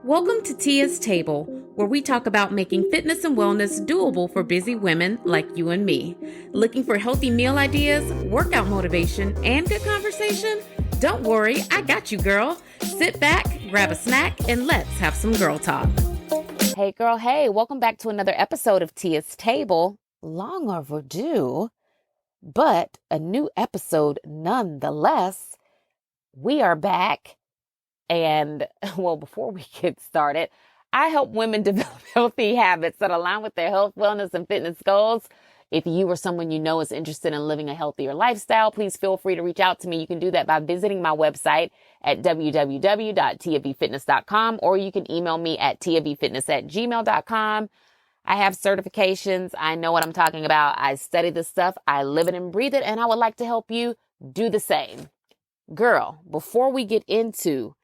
Welcome to Tia's Table, where we talk about making fitness and wellness doable for busy women like you and me. Looking for healthy meal ideas, workout motivation, and good conversation? Don't worry, I got you, girl. Sit back, grab a snack, and let's have some girl talk. Hey, girl, hey, welcome back to another episode of Tia's Table. Long overdue, but a new episode nonetheless. We are back. And, well, before we get started, I help women develop healthy habits that align with their health, wellness, and fitness goals. If you or someone you know is interested in living a healthier lifestyle, please feel free to reach out to me. You can do that by visiting my website at www.tiabfitness.com, or you can email me at tiabfitness@gmail.com. I have certifications. I know what I'm talking about. I study this stuff. I live it and breathe it, and I would like to help you do the same. Girl, before we get into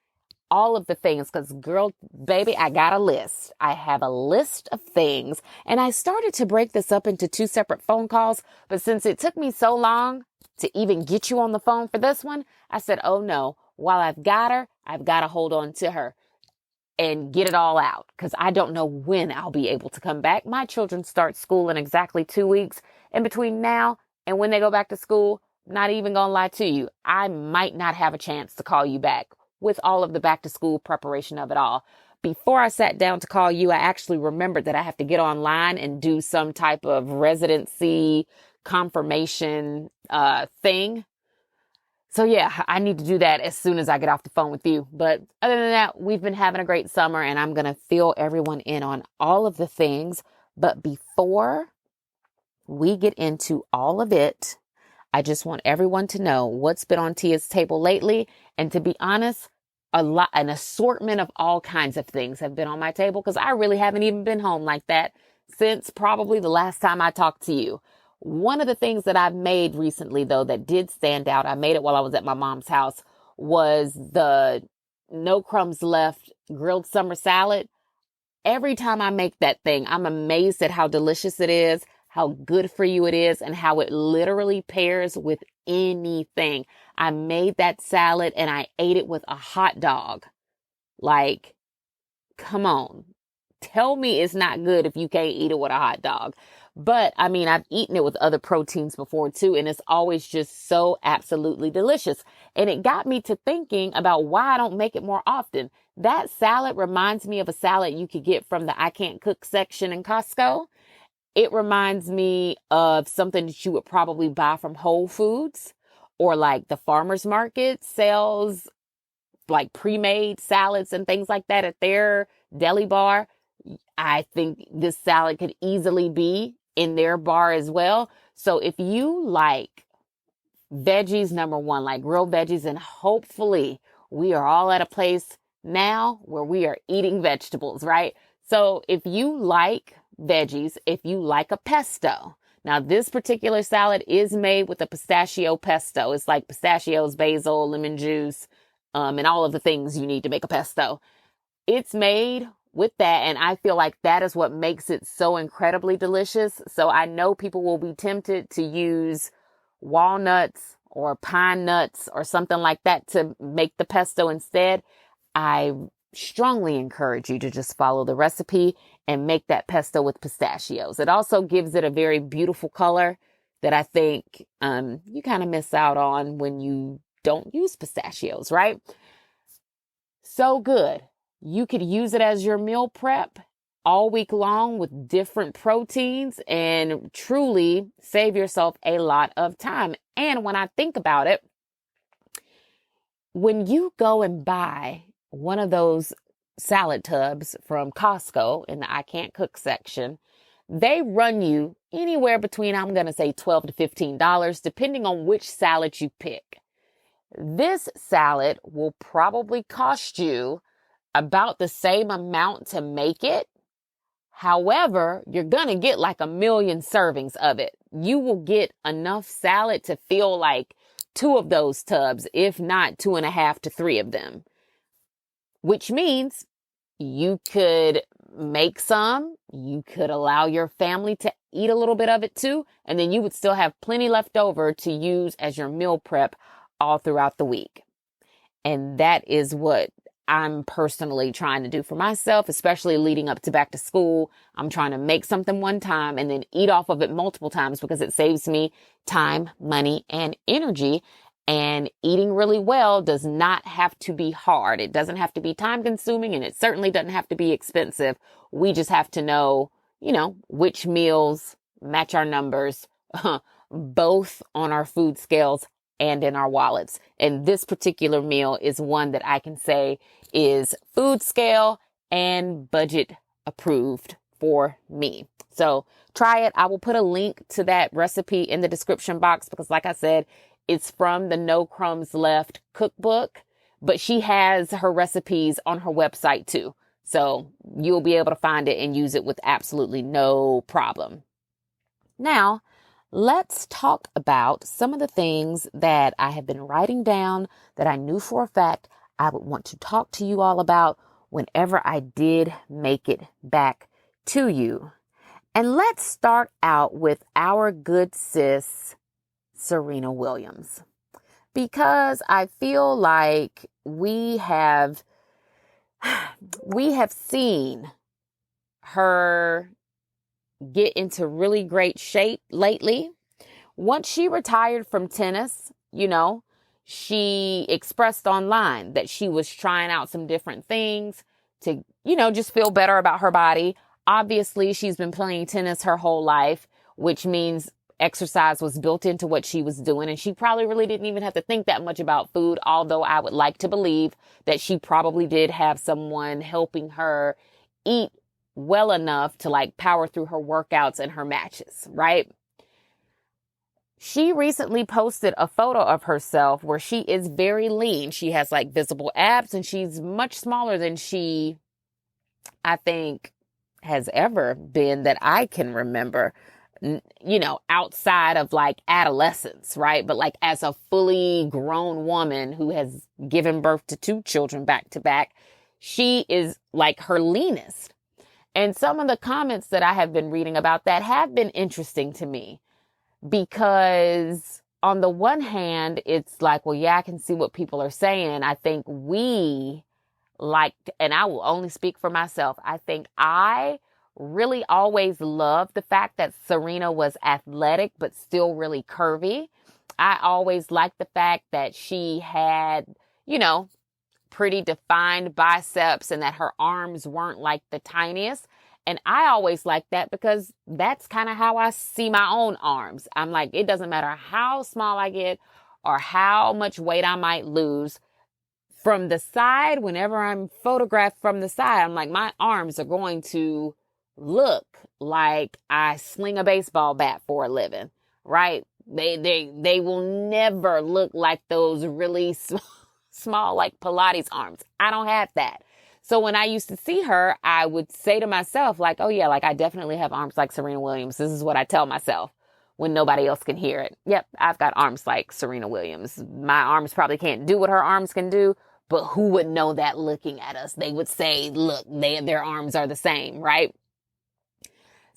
all of the things, because girl, baby, I got a list. I have a list of things, and I started to break this up into two separate phone calls, but since it took me so long to even get you on the phone for this one, I said, oh no, while I've got her, I've got to hold on to her and get it all out, because I don't know when I'll be able to come back. My children start school in exactly 2 weeks, and between now and when they go back to school, not even gonna lie to you, I might not have a chance to call you back with all of the back to school preparation of it all. Before I sat down to call you, I actually remembered that I have to get online and do some type of residency confirmation thing. So yeah, I need to do that as soon as I get off the phone with you. But other than that, we've been having a great summer, and I'm going to fill everyone in on all of the things. But before we get into all of it, I just want everyone to know what's been on Tia's table lately. And to be honest, an assortment of all kinds of things have been on my table, because I really haven't even been home like that since probably the last time I talked to you. One of the things that I've made recently, though, that did stand out, I made it while I was at my mom's house, was the no crumbs left grilled summer salad. Every time I make that thing, I'm amazed at how delicious it is, how good for you it is, and how it literally pairs with anything. I made that salad and I ate it with a hot dog. Like, come on. Tell me it's not good if you can't eat it with a hot dog. But I mean, I've eaten it with other proteins before too, and it's always just so absolutely delicious. And it got me to thinking about why I don't make it more often. That salad reminds me of a salad you could get from the I Can't Cook section in Costco. It reminds me of something that you would probably buy from Whole Foods, or like the farmer's market sells like pre-made salads and things like that at their deli bar. I think this salad could easily be in their bar as well. So if you like veggies, number one, like grilled veggies, and hopefully we are all at a place now where we are eating vegetables, right? So if you like veggies, if you like a pesto. Now, this particular salad is made with a pistachio pesto. It's like pistachios, basil, lemon juice, and all of the things you need to make a pesto. It's made with that, and I feel like that is what makes it so incredibly delicious. So I know people will be tempted to use walnuts or pine nuts or something like that to make the pesto instead. I strongly encourage you to just follow the recipe and make that pesto with pistachios. It also gives it a very beautiful color that I think you kind of miss out on when you don't use pistachios, right? So good. You could use it as your meal prep all week long with different proteins and truly save yourself a lot of time. And when I think about it, when you go and buy one of those salad tubs from Costco in the I Can't Cook section, they run you anywhere between, I'm going to say $12 to $15, depending on which salad you pick. This salad will probably cost you about the same amount to make it. However, you're going to get like 1,000,000 servings of it. You will get enough salad to fill like 2 of those tubs, if not 2.5 to 3 of them. Which means you could make some, you could allow your family to eat a little bit of it too, and then you would still have plenty left over to use as your meal prep all throughout the week. And that is what I'm personally trying to do for myself, especially leading up to back to school. I'm trying to make something one time and then eat off of it multiple times because it saves me time, money, and energy. And eating really well does not have to be hard. It doesn't have to be time consuming, and it certainly doesn't have to be expensive. We just have to know, which meals match our numbers, both on our food scales and in our wallets. And this particular meal is one that I can say is food scale and budget approved for me. So try it. I will put a link to that recipe in the description box because, like I said, it's from the No Crumbs Left cookbook, but she has her recipes on her website too. So you'll be able to find it and use it with absolutely no problem. Now, let's talk about some of the things that I have been writing down that I knew for a fact I would want to talk to you all about whenever I did make it back to you. And let's start out with our good sis, Serena Williams, because I feel like we have seen her get into really great shape lately. Once she retired from tennis, she expressed online that she was trying out some different things to, just feel better about her body. Obviously, she's been playing tennis her whole life, which means exercise was built into what she was doing. And she probably really didn't even have to think that much about food, although I would like to believe that she probably did have someone helping her eat well enough to power through her workouts and her matches, right? She recently posted a photo of herself where she is very lean. She has visible abs and she's much smaller than she, I think, has ever been that I can remember, outside of adolescence, right? But as a fully grown woman who has given birth to 2 children back to back, she is her leanest. And some of the comments that I have been reading about that have been interesting to me because on the one hand, it's well, yeah, I can see what people are saying. I think we and I will only speak for myself. I think I really always loved the fact that Serena was athletic, but still really curvy. I always liked the fact that she had, pretty defined biceps and that her arms weren't the tiniest. And I always liked that because that's kind of how I see my own arms. I'm it doesn't matter how small I get or how much weight I might lose. From the side, whenever I'm photographed from the side, I'm my arms are going to look like I sling a baseball bat for a living, right? They will never look like those really small Pilates arms. I don't have that. So when I used to see her, I would say to myself oh yeah, I definitely have arms like Serena Williams. This is what I tell myself when nobody else can hear it. Yep, I've got arms like Serena Williams. My arms probably can't do what her arms can do, but who would know that looking at us? They would say, look, their arms are the same, right?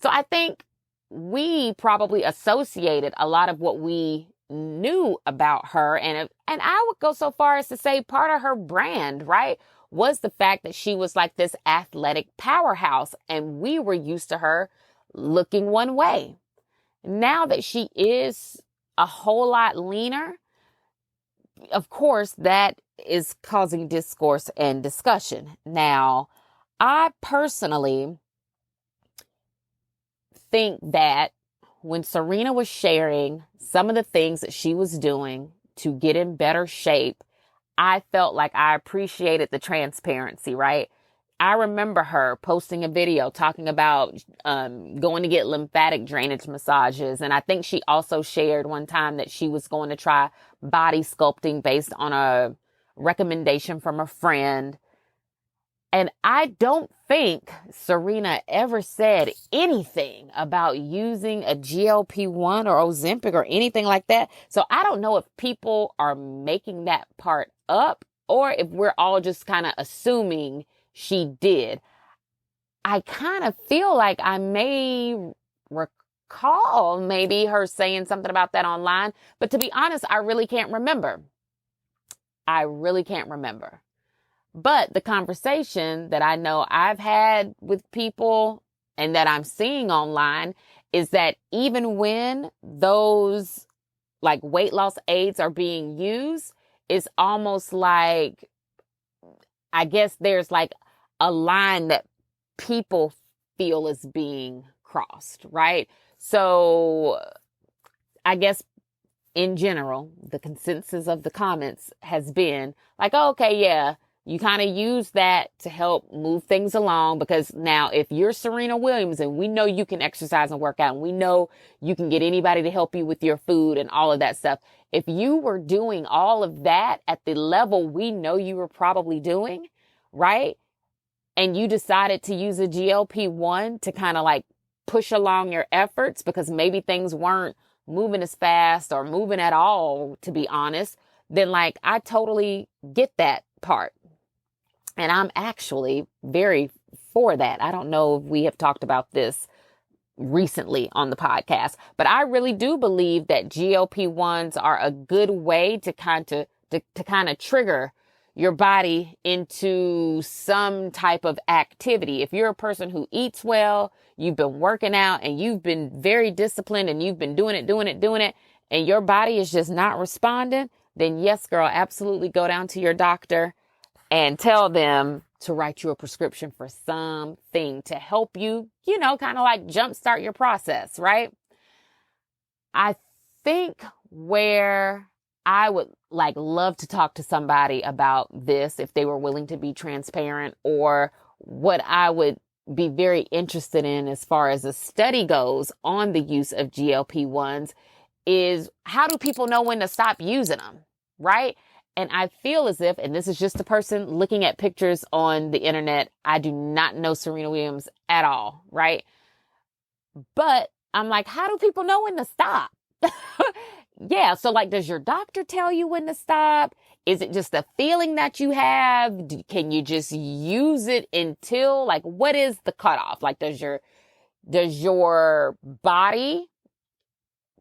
So I think we probably associated a lot of what we knew about her. And I would go so far as to say part of her brand, right, was the fact that she was this athletic powerhouse. And we were used to her looking one way. Now that she is a whole lot leaner, of course, that is causing discourse and discussion. Now, I personally think that when Serena was sharing some of the things that she was doing to get in better shape, I felt I appreciated the transparency, right? I remember her posting a video talking about going to get lymphatic drainage massages. And I think she also shared one time that she was going to try body sculpting based on a recommendation from a friend. And I don't think Serena ever said anything about using a GLP-1 or Ozempic or anything like that. So I don't know if people are making that part up or if we're all just kind of assuming she did. I kind of feel like I may recall maybe her saying something about that online. But to be honest, I really can't remember. But the conversation that I know I've had with people and that I'm seeing online is that even when those like weight loss aids are being used, it's almost like, I guess there's like a line that people feel is being crossed, right? So I guess in general, the consensus of the comments has been like, oh, okay, yeah, you kind of use that to help move things along, because now if you're Serena Williams and we know you can exercise and work out and we know you can get anybody to help you with your food and all of that stuff. If you were doing all of that at the level we know you were probably doing, right? And you decided to use a GLP-1 to kind of like push along your efforts because maybe things weren't moving as fast or moving at all, to be honest, then like I totally get that part. And I'm actually very for that. I don't know if we have talked about this recently on the podcast, but I really do believe that GLP-1s are a good way to kind of trigger your body into some type of activity. If you're a person who eats well, you've been working out and you've been very disciplined and you've been doing it, and your body is just not responding, then yes, girl, absolutely go down to your doctor and tell them to write you a prescription for something to help you, kind of like jumpstart your process, right? I think where I would like love to talk to somebody about this, if they were willing to be transparent, or what I would be very interested in as far as a study goes on the use of GLP-1s, is how do people know when to stop using them, right? And I feel as if, and this is just a person looking at pictures on the internet, I do not know Serena Williams at all, right? But I'm like, how do people know when to stop? Yeah, so like, does your doctor tell you when to stop? Is it just a feeling that you have? Can you just use it until, like, what is the cutoff? Like, does your body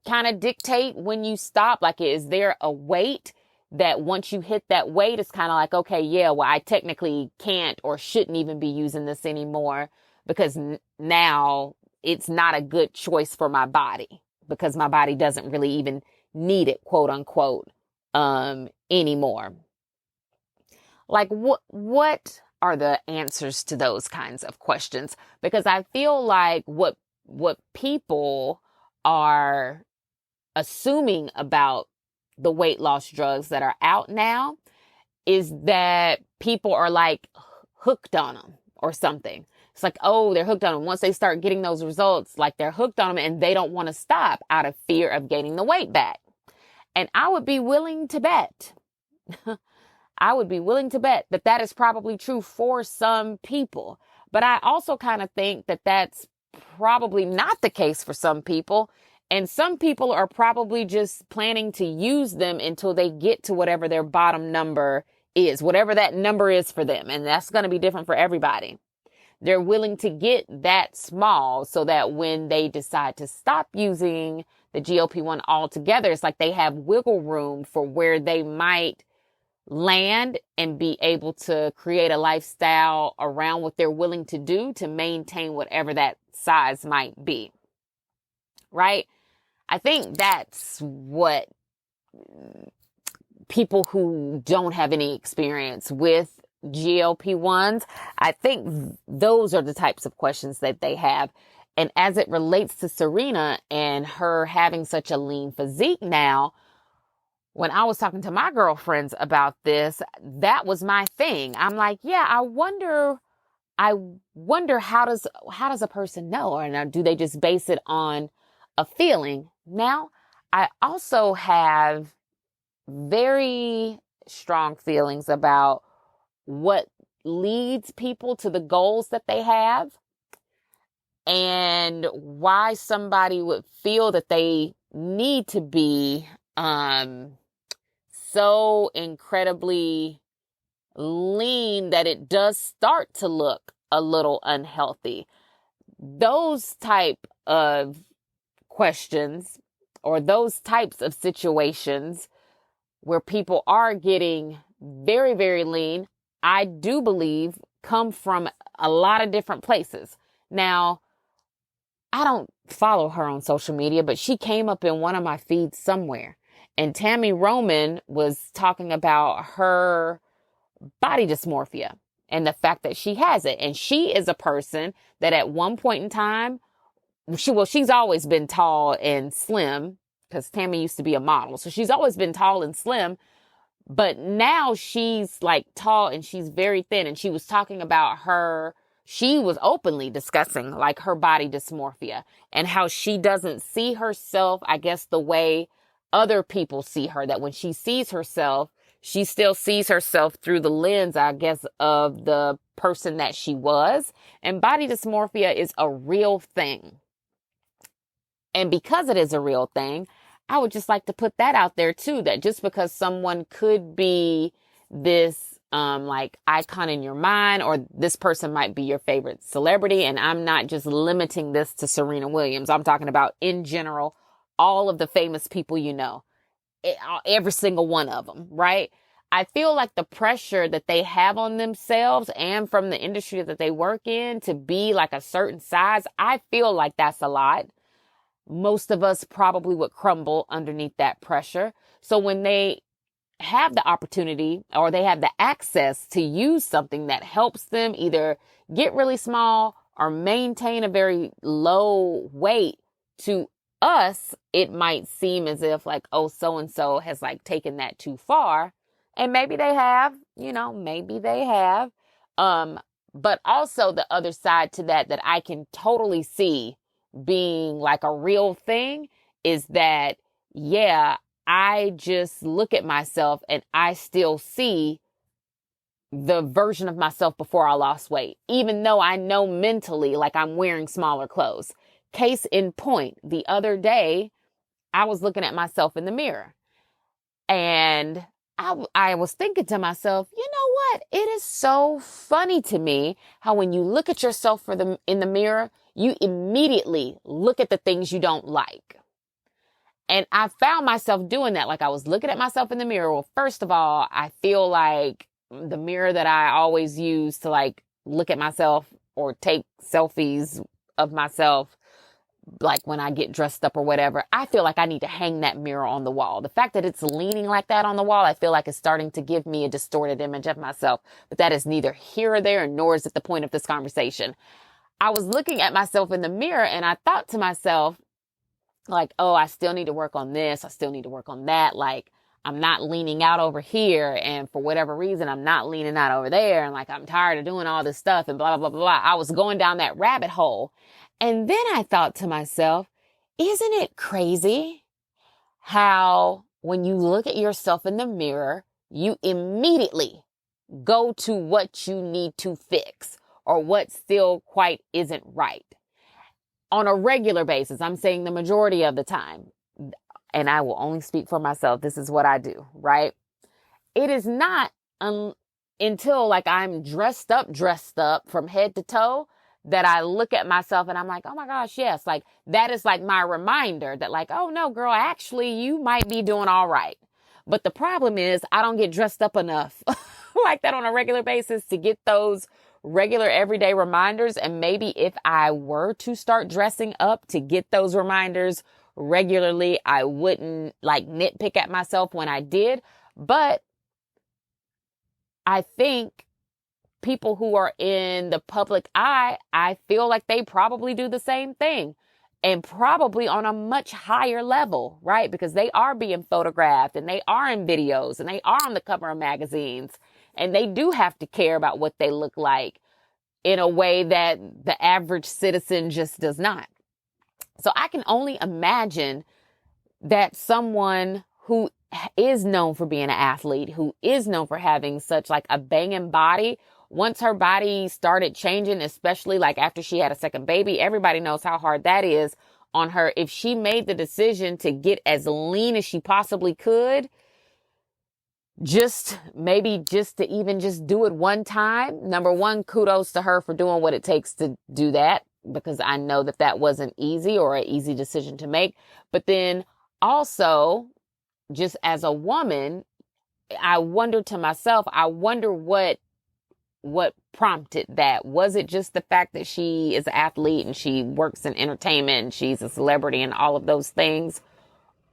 kind of dictate when you stop? Like, is there a weight that once you hit that weight, it's kind of like, okay, yeah, well, I technically can't or shouldn't even be using this anymore because now it's not a good choice for my body because my body doesn't really even need it, quote unquote, anymore. Like, what are the answers to those kinds of questions? Because I feel like what people are assuming about the weight loss drugs that are out now is that people are like hooked on them or something. It's like, oh, they're hooked on them. Once they start getting those results, like they're hooked on them and they don't want to stop out of fear of gaining the weight back. And I would be willing to bet, that that is probably true for some people. But I also kind of think that that's probably not the case for some people. And some people are probably just planning to use them until they get to whatever their bottom number is, whatever that number is for them. And that's going to be different for everybody. They're willing to get that small so that when they decide to stop using the GLP-1 altogether, it's like they have wiggle room for where they might land and be able to create a lifestyle around what they're willing to do to maintain whatever that size might be. Right? I think that's what people who don't have any experience with GLP-1s, I think those are the types of questions that they have. And as it relates to Serena and her having such a lean physique now, when I was talking to my girlfriends about this, that was my thing. I'm like, yeah, I wonder how does a person know? Or now, do they just base it on a feeling? Now, I also have very strong feelings about what leads people to the goals that they have and why somebody would feel that they need to be so incredibly lean that it does start to look a little unhealthy. Those type of questions or those types of situations where people are getting very, very lean, I do believe come from a lot of different places. Now, I don't follow her on social media, but she came up in one of my feeds somewhere. And Tammy Roman was talking about her body dysmorphia and the fact that she has it. And she is a person that at one point in time, she's always been tall and slim, because Tammy used to be a model. So she's always been tall and slim. But now she's like tall and she's very thin. And she was talking about she was openly discussing like her body dysmorphia and how she doesn't see herself, I guess, the way other people see her. That when she sees herself, she still sees herself through the lens, I guess, of the person that she was. And body dysmorphia is a real thing. And because it is a real thing, I would just like to put that out there too, that just because someone could be this like icon in your mind, or this person might be your favorite celebrity. And I'm not just limiting this to Serena Williams. I'm talking about in general, all of the famous people, you know, every single one of them, right? I feel like the pressure that they have on themselves and from the industry that they work in to be like a certain size, I feel like that's a lot. Most of us probably would crumble underneath that pressure. So when they have the opportunity or they have the access to use something that helps them either get really small or maintain a very low weight, to us, it might seem as if like, oh, so-and-so has like taken that too far. And maybe they have, maybe they have. But also the other side to that I can totally see being like a real thing is that, yeah, I just look at myself and I still see the version of myself before I lost weight, even though I know mentally like I'm wearing smaller clothes. Case in point, the other day, I was looking at myself in the mirror and I was thinking to myself, you know what? It is so funny to me how when you look at yourself in the mirror, you immediately look at the things you don't like. And I found myself doing that. Like I was looking at myself in the mirror. Well, first of all, I feel like the mirror that I always use to like look at myself or take selfies of myself, like when I get dressed up or whatever, I feel like I need to hang that mirror on the wall. The fact that it's leaning like that on the wall, I feel like it's starting to give me a distorted image of myself. But that is neither here or there, nor is it the point of this conversation. I was looking at myself in the mirror and I thought to myself, like, oh, I still need to work on this. I still need to work on that. Like, I'm not leaning out over here. And for whatever reason, I'm not leaning out over there. And like, I'm tired of doing all this stuff and blah, blah, blah, blah. I was going down that rabbit hole. And then I thought to myself, isn't it crazy how when you look at yourself in the mirror, you immediately go to what you need to fix or what still quite isn't right? On a regular basis, I'm saying the majority of the time, and I will only speak for myself, this is what I do, right? It is not until like I'm dressed up from head to toe that I look at myself and I'm like, oh my gosh, yes. Like that is like my reminder that like, oh no, girl, actually you might be doing all right. But the problem is I don't get dressed up enough like that on a regular basis to get those regular everyday reminders. And maybe if I were to start dressing up to get those reminders regularly, I wouldn't like nitpick at myself when I did. But I think people who are in the public eye, I feel like they probably do the same thing, and probably on a much higher level, right? Because they are being photographed and they are in videos and they are on the cover of magazines, and they do have to care about what they look like in a way that the average citizen just does not. So I can only imagine that someone who is known for being an athlete, who is known for having such like a banging body, once her body started changing, especially like after she had a second baby, everybody knows how hard that is on her. If she made the decision to get as lean as she possibly could, just to even just do it one time. Number one, kudos to her for doing what it takes to do that, because I know that wasn't easy or an easy decision to make. But then also, just as a woman, I wonder to myself, I wonder what what prompted that? Was it just the fact that she is an athlete and she works in entertainment and she's a celebrity and all of those things?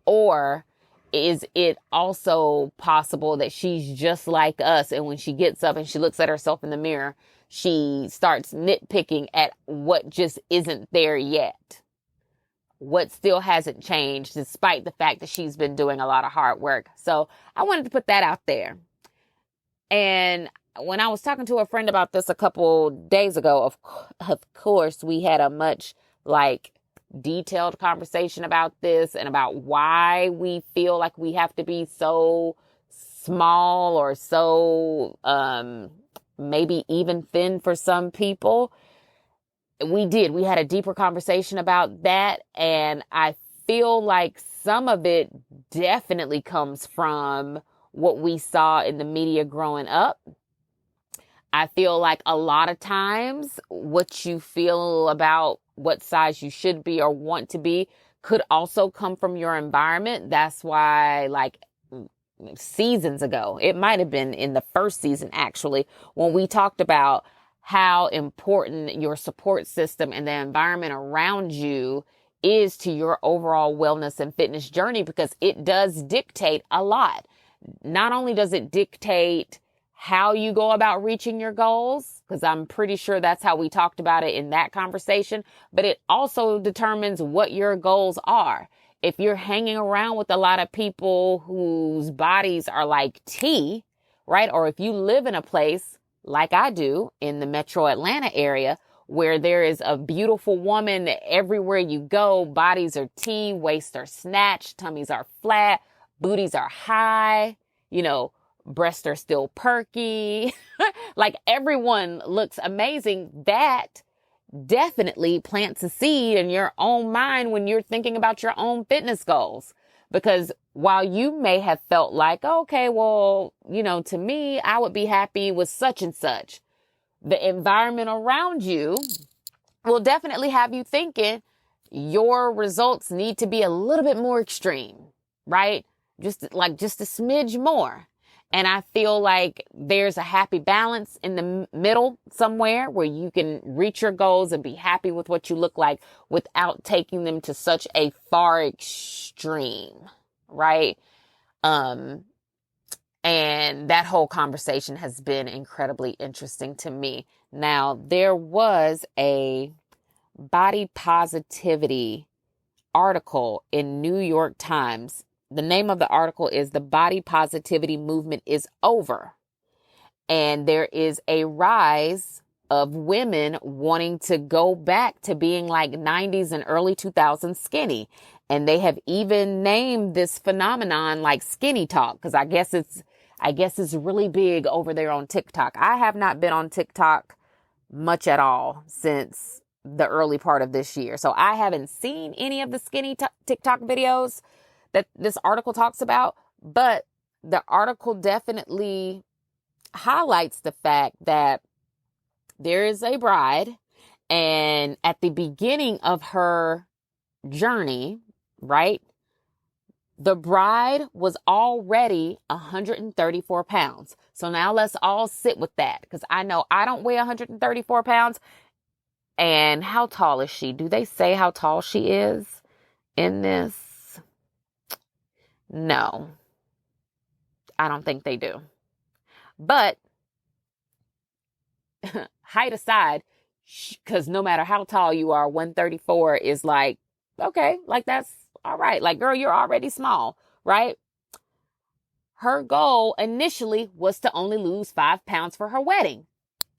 Or is it also possible that she's just like us, and when she gets up and she looks at herself in the mirror, she starts nitpicking at what just isn't there yet? What still hasn't changed despite the fact that she's been doing a lot of hard work? So I wanted to put that out there. And when I was talking to a friend about this a couple days ago, of course, we had a much detailed conversation about this and about why we feel like we have to be so small or so maybe even thin for some people. We had a deeper conversation about that, and I feel like some of it definitely comes from what we saw in the media growing up. I feel like a lot of times what you feel about what size you should be or want to be could also come from your environment. That's why, seasons ago, it might have been in the first season actually, when we talked about how important your support system and the environment around you is to your overall wellness and fitness journey, because it does dictate a lot. Not only does it dictate how you go about reaching your goals, because I'm pretty sure that's how we talked about it in that conversation, but it also determines what your goals are. If you're hanging around with a lot of people whose bodies are like tea, right? Or if you live in a place like I do in the metro Atlanta area, where there is a beautiful woman everywhere you go, bodies are tea, waists are snatched, tummies are flat, booties are high, breasts are still perky. Like everyone looks amazing. That definitely plants a seed in your own mind when you're thinking about your own fitness goals. Because while you may have felt like, okay, well, to me, I would be happy with such and such, the environment around you will definitely have you thinking your results need to be a little bit more extreme, right? Just a smidge more. And I feel like there's a happy balance in the middle somewhere where you can reach your goals and be happy with what you look like without taking them to such a far extreme, right? And that whole conversation has been incredibly interesting to me. Now, there was a body positivity article in New York Times. The name of the article is "The Body Positivity Movement is Over." And there is a rise of women wanting to go back to being like 90s and early 2000s skinny. And they have even named this phenomenon like SkinnyTok, because I guess it's really big over there on TikTok. I have not been on TikTok much at all since the early part of this year. So I haven't seen any of the skinny TikTok videos that this article talks about, but the article definitely highlights the fact that there is a bride, and at the beginning of her journey, right, the bride was already 134 pounds. So now let's all sit with that, because I know I don't weigh 134 pounds. And how tall is she? Do they say how tall she is in this? No, I don't think they do. But height aside, because no matter how tall you are, 134 is like, okay, like that's all right. Like, girl, you're already small, right? Her goal initially was to only lose 5 pounds for her wedding.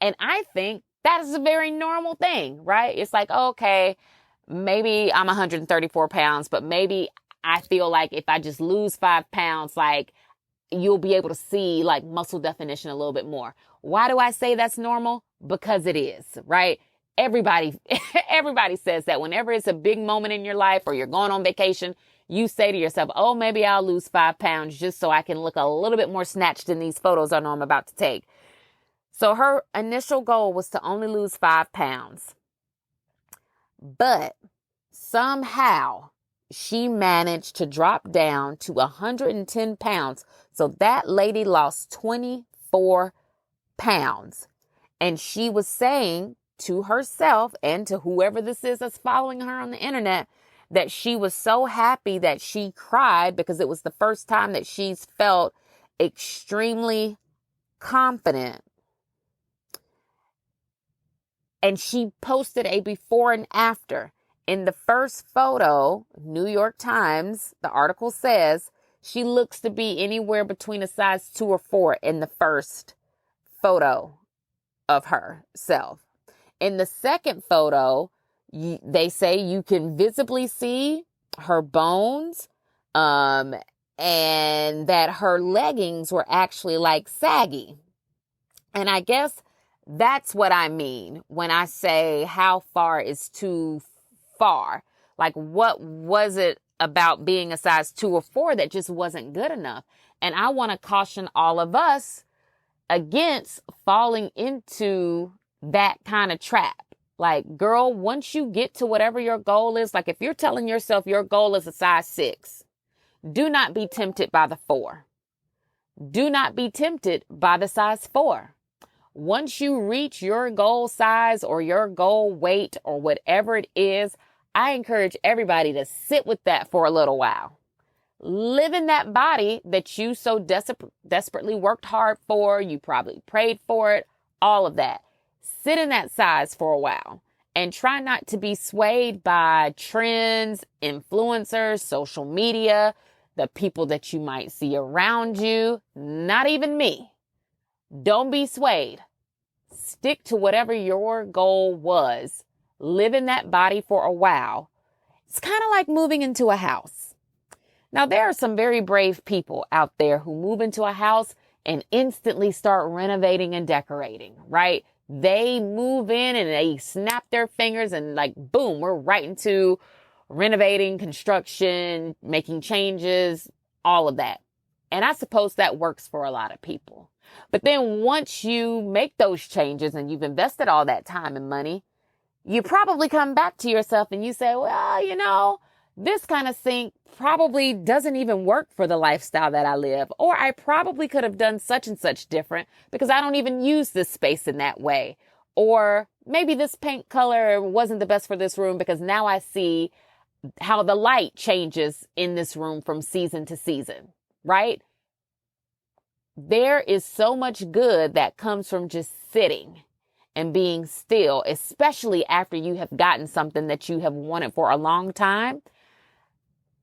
And I think that is a very normal thing, right? It's like, okay, maybe I'm 134 pounds, but maybe I feel like if I just lose 5 pounds, like you'll be able to see like muscle definition a little bit more. Why do I say that's normal? Because it is, right? Everybody says that whenever it's a big moment in your life or you're going on vacation, you say to yourself, oh, maybe I'll lose 5 pounds just so I can look a little bit more snatched in these photos I know I'm about to take. So her initial goal was to only lose 5 pounds. But somehow she managed to drop down to 110 pounds. So that lady lost 24 pounds. And she was saying to herself and to whoever this is that's following her on the internet that she was so happy that she cried because it was the first time that she's felt extremely confident. And she posted a before and after. In the first photo, New York Times, the article says she looks to be anywhere between a size 2 or 4 in the first photo of herself. In the second photo, they say you can visibly see her bones, and that her leggings were actually like saggy. And I guess that's what I mean when I say how far is too far. Like, what was it about being a size 2 or 4 that just wasn't good enough? And I want to caution all of us against falling into that kind of trap. Like, girl, once you get to whatever your goal is, like if you're telling yourself your goal is a size 6, do not be tempted by the 4. Do not be tempted by the size 4. Once you reach your goal size or your goal weight or whatever it is, I encourage everybody to sit with that for a little while. Live in that body that you so desperately worked hard for. You probably prayed for it, all of that. Sit in that size for a while and try not to be swayed by trends, influencers, social media, the people that you might see around you, not even me. Don't be swayed. Stick to whatever your goal was. Live in that body for a while. It's kind of like moving into a house. Now, there are some very brave people out there who move into a house and instantly start renovating and decorating, right? They move in and they snap their fingers and like, boom, we're right into renovating, construction, making changes, all of that. And I suppose that works for a lot of people. But then once you make those changes and you've invested all that time and money, you probably come back to yourself and you say, well, this kind of sink probably doesn't even work for the lifestyle that I live. Or I probably could have done such and such different because I don't even use this space in that way. Or maybe this paint color wasn't the best for this room because now I see how the light changes in this room from season to season, right? There is so much good that comes from just sitting and being still, especially after you have gotten something that you have wanted for a long time.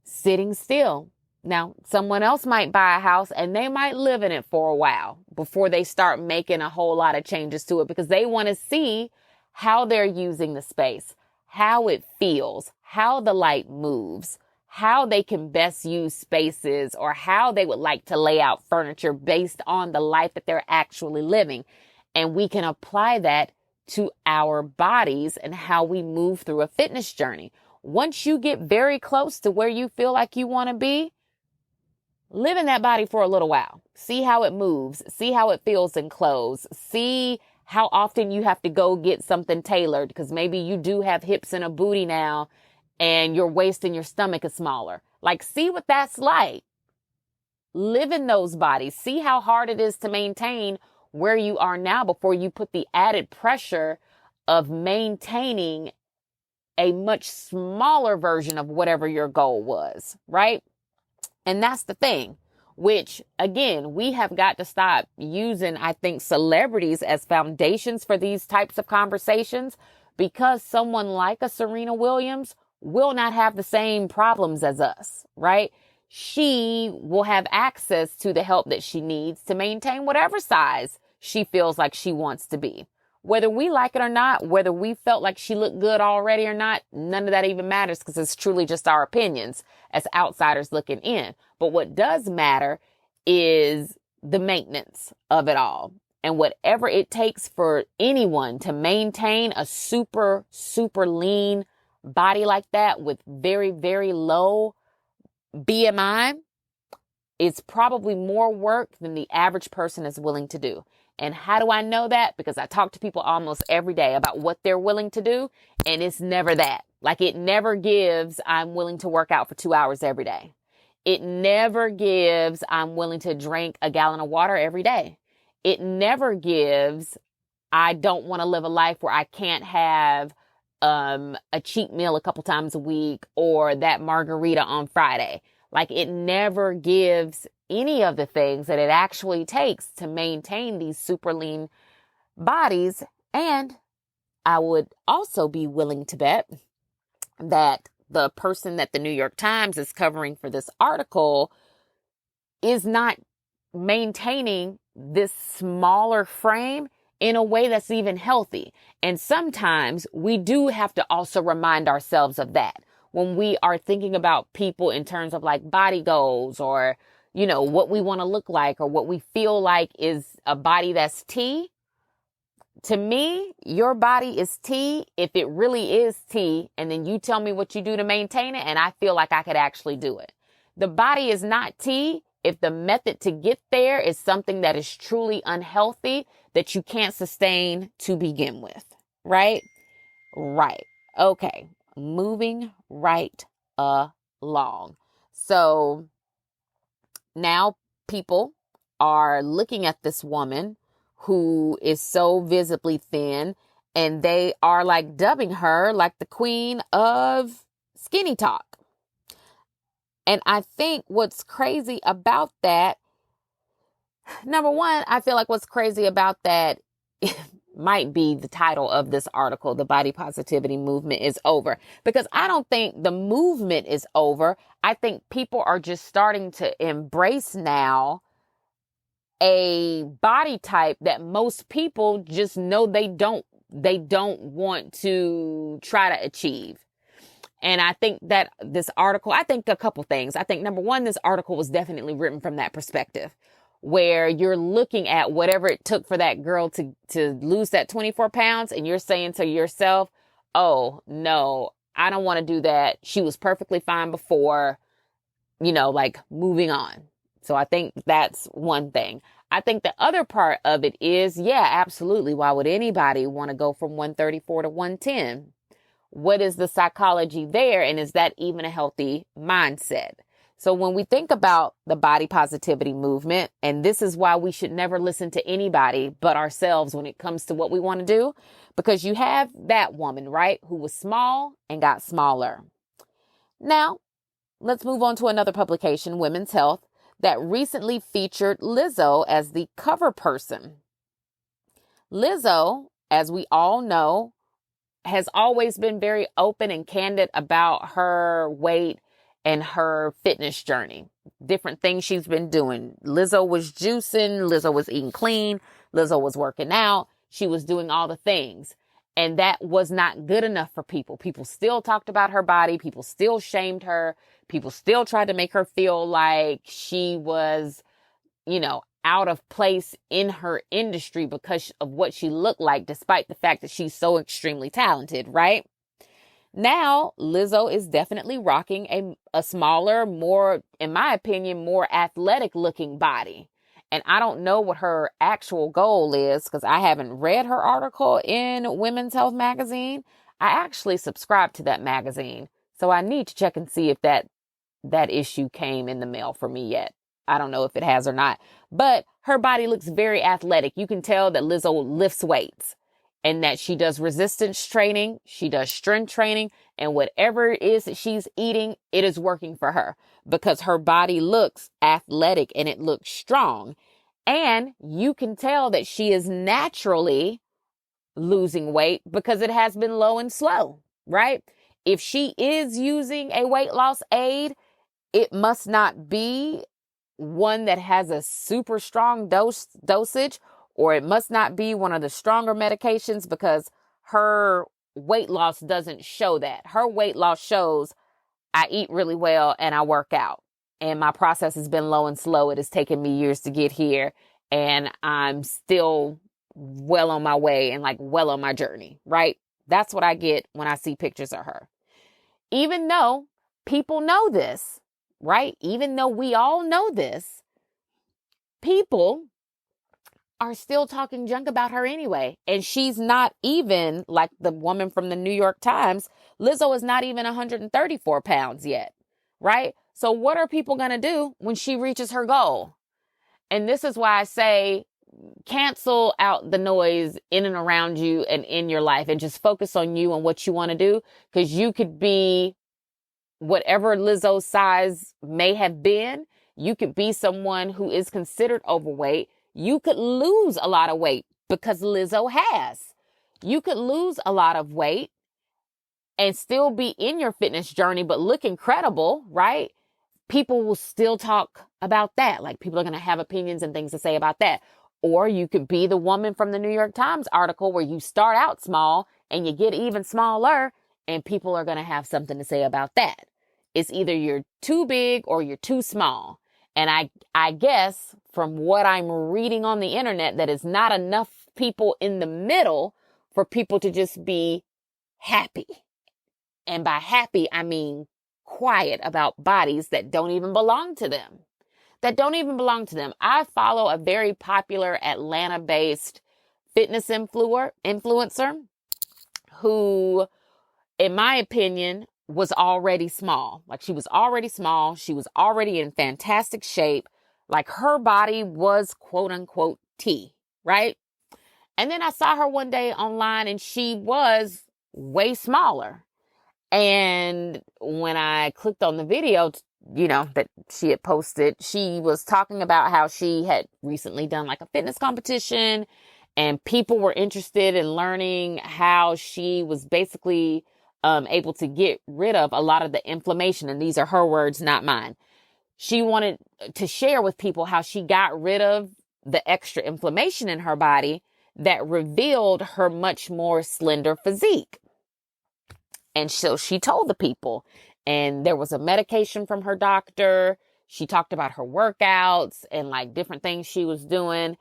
Sitting still. Now, someone else might buy a house and they might live in it for a while before they start making a whole lot of changes to it because they want to see how they're using the space, how it feels, how the light moves, how they can best use spaces, or how they would like to lay out furniture based on the life that they're actually living. And we can apply that to our bodies and how we move through a fitness journey. Once you get very close to where you feel like you want to be, live in that body for a little while. See how it moves. See how it feels in clothes. See how often you have to go get something tailored because maybe you do have hips and a booty now and your waist and your stomach is smaller. Like, see what that's like. Live in those bodies. See how hard it is to maintain where you are now before you put the added pressure of maintaining a much smaller version of whatever your goal was, right? And that's the thing, which again, we have got to stop using, I think, celebrities as foundations for these types of conversations because someone like a Serena Williams will not have the same problems as us, right? She will have access to the help that she needs to maintain whatever size she feels like she wants to be. Whether we like it or not, whether we felt like she looked good already or not, none of that even matters because it's truly just our opinions as outsiders looking in. But what does matter is the maintenance of it all. And whatever it takes for anyone to maintain a super, super lean body like that with very, very low BMI, it's probably more work than the average person is willing to do. And how do I know that? Because I talk to people almost every day about what they're willing to do. And it's never that. Like, it never gives, I'm willing to work out for 2 hours every day. It never gives, I'm willing to drink a gallon of water every day. It never gives, I don't want to live a life where I can't have a cheat meal a couple times a week or that margarita on Friday. Like, it never gives any of the things that it actually takes to maintain these super lean bodies. And I would also be willing to bet that the person that the New York Times is covering for this article is not maintaining this smaller frame in a way that's even healthy. And sometimes we do have to also remind ourselves of that when we are thinking about people in terms of like body goals or, you know, what we want to look like or what we feel like is a body that's T. To me, your body is T if it really is T, and then you tell me what you do to maintain it, and I feel like I could actually do it. The body is not T if the method to get there is something that is truly unhealthy that you can't sustain to begin with, right? Right. Okay. Moving right along. So now people are looking at this woman who is so visibly thin, and they are like dubbing her like the queen of SkinnyTok. And I think what's crazy about that, number one, I feel like what's crazy about that might be the title of this article, The Body Positivity Movement is Over. Because I don't think the movement is over. I think people are just starting to embrace now a body type that most people just know they don't want to try to achieve. And I think that this article, I think a couple things. I think number one, this article was definitely written from that perspective where you're looking at whatever it took for that girl to lose that 24 pounds. And you're saying to yourself, oh no, I don't want to do that. She was perfectly fine before, like moving on. So I think that's one thing. I think the other part of it is, yeah, absolutely. Why would anybody want to go from 134 to 110? What is the psychology there? And is that even a healthy mindset? So when we think about the body positivity movement, and this is why we should never listen to anybody but ourselves when it comes to what we want to do, because you have that woman, right, who was small and got smaller. Now, let's move on to another publication, Women's Health, that recently featured Lizzo as the cover person. Lizzo, as we all know, has always been very open and candid about her weight and her fitness journey. Different things she's been doing. Lizzo was juicing. Lizzo was eating clean. Lizzo was working out. She was doing all the things. And that was not good enough for people. People still talked about her body. People still shamed her. People still tried to make her feel like she was, out of place in her industry because of what she looked like, despite the fact that she's so extremely talented, right? Now, Lizzo is definitely rocking a smaller, more, in my opinion, more athletic looking body. And I don't know what her actual goal is because I haven't read her article in Women's Health magazine. I actually subscribe to that magazine. So I need to check and see if that issue came in the mail for me yet. I don't know if it has or not, but her body looks very athletic. You can tell that Lizzo lifts weights and that she does resistance training. She does strength training, and whatever it is that she's eating, it is working for her because her body looks athletic and it looks strong. And you can tell that she is naturally losing weight because it has been low and slow, right? If she is using a weight loss aid, it must not be one that has a super strong dosage, or it must not be one of the stronger medications because her weight loss doesn't show that. Her weight loss shows I eat really well and I work out, and my process has been low and slow. It has taken me years to get here, and I'm still well on my way and well on my journey, right? That's what I get when I see pictures of her. Even though people know this, right? Even though we all know this, people are still talking junk about her anyway. And she's not even like the woman from the New York Times. Lizzo is not even 134 pounds yet, right? So what are people going to do when she reaches her goal? And this is why I say cancel out the noise in and around you and in your life and just focus on you and what you want to do. Because you could be whatever Lizzo's size may have been. You could be someone who is considered overweight. You could lose a lot of weight because Lizzo has. You could lose a lot of weight and still be in your fitness journey, but look incredible, right? People will still talk about that. Like, people are going to have opinions and things to say about that. Or you could be the woman from the New York Times article where you start out small and you get even smaller, and people are going to have something to say about that. It's either you're too big or you're too small. And I guess from what I'm reading on the internet, that is not enough people in the middle for people to just be happy. And by happy, I mean quiet about bodies that don't even belong to them. I follow a very popular Atlanta-based fitness influencer who, in my opinion, was already small. Like, she was already small. She was already in fantastic shape. Like, her body was quote unquote T, right? And then I saw her one day online and she was way smaller. And when I clicked on the video, that she had posted, she was talking about how she had recently done like a fitness competition and people were interested in learning how she was basically able to get rid of a lot of the inflammation. And these are her words, not mine. She wanted to share with people how she got rid of the extra inflammation in her body that revealed her much more slender physique. And so she told the people, and there was a medication from her doctor. She talked about her workouts and like different things she was doing.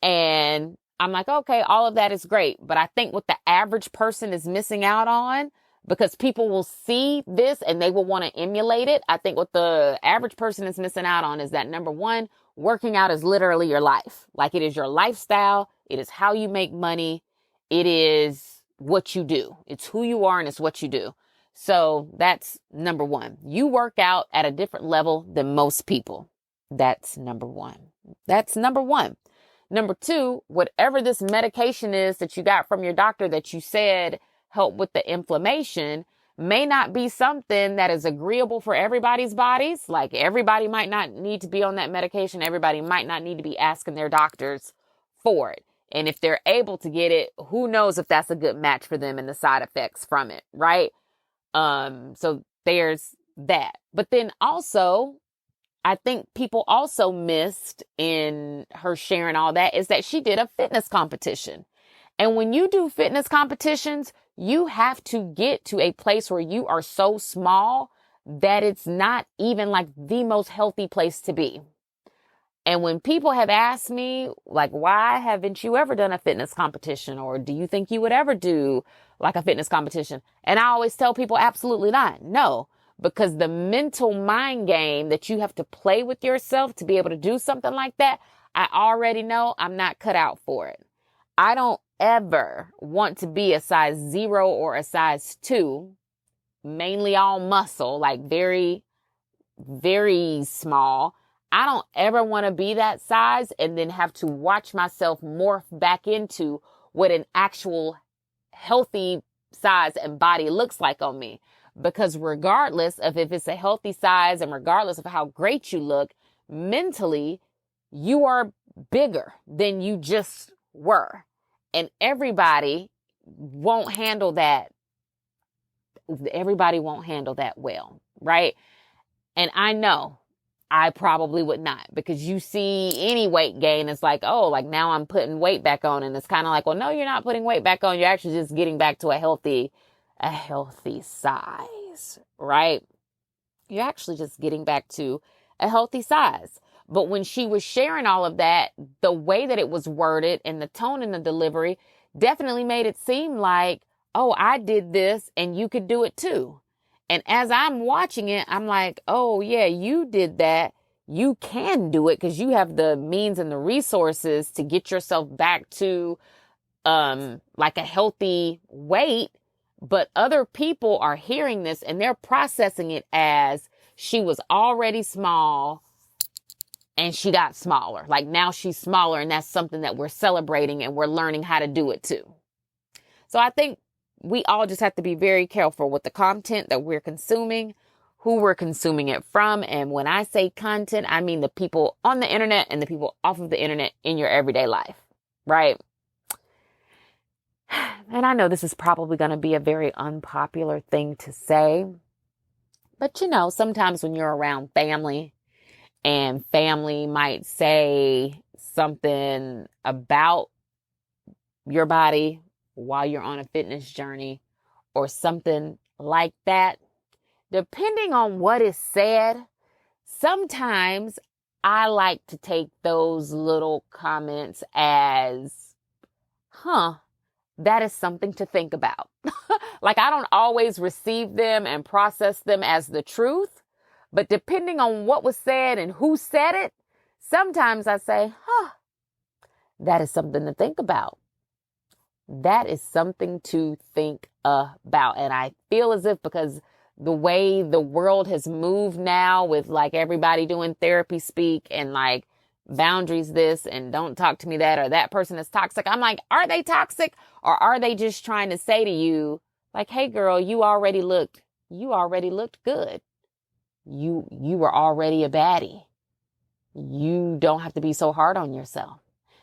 And I'm like, okay, all of that is great. But I think what the average person is missing out on, because people will see this and they will want to emulate it. I think what the average person is missing out on is that, number one, working out is literally your life. Like, it is your lifestyle. It is how you make money. It is what you do. It's who you are and it's what you do. So that's number one. You work out at a different level than most people. That's number one. Number two, whatever this medication is that you got from your doctor that you said help with the inflammation may not be something that is agreeable for everybody's bodies. Like, everybody might not need to be on that medication. Everybody might not need to be asking their doctors for it. And if they're able to get it, who knows if that's a good match for them and the side effects from it, right? So there's that. But then also, I think people also missed in her sharing all that is that she did a fitness competition. And when you do fitness competitions, you have to get to a place where you are so small that it's not even like the most healthy place to be. And when people have asked me, like, why haven't you ever done a fitness competition? Or do you think you would ever do like a fitness competition? And I always tell people, absolutely not. No, because the mental mind game that you have to play with yourself to be able to do something like that, I already know I'm not cut out for it. I don't ever want to be a size 0 or a size 2, mainly all muscle, like very, very small. I don't ever want to be that size and then have to watch myself morph back into what an actual healthy size and body looks like on me. Because regardless of if it's a healthy size and regardless of how great you look, mentally, you are bigger than you just were. And everybody won't handle that. Everybody won't handle that well, right? And I know I probably would not, because you see any weight gain, it's like, oh, like now I'm putting weight back on. And it's kind of like, well, no, you're not putting weight back on. You're actually just getting back to a healthy size, right? You're actually just getting back to a healthy size. But when she was sharing all of that, the way that it was worded and the tone and the delivery definitely made it seem like, oh, I did this and you could do it too. And as I'm watching it, I'm like, oh, yeah, you did that. You can do it because you have the means and the resources to get yourself back to like a healthy weight. But other people are hearing this and they're processing it as she was already small and she got smaller. Like now she's smaller, and that's something that we're celebrating and we're learning how to do it too. So I think we all just have to be very careful with the content that we're consuming, who we're consuming it from. And when I say content, I mean the people on the internet and the people off of the internet in your everyday life, right? And I know this is probably going to be a very unpopular thing to say, but sometimes when you're around family and family might say something about your body while you're on a fitness journey or something like that, depending on what is said, sometimes I like to take those little comments as, that is something to think about. Like I don't always receive them and process them as the truth, but depending on what was said and who said it, sometimes I say, that is something to think about. That is something to think about. And I feel as if because the way the world has moved now with like everybody doing therapy speak and like boundaries this and don't talk to me that, or that person is toxic. I'm like, are they toxic or are they just trying to say to you like, hey girl, you already looked good. You were already a baddie. You don't have to be so hard on yourself.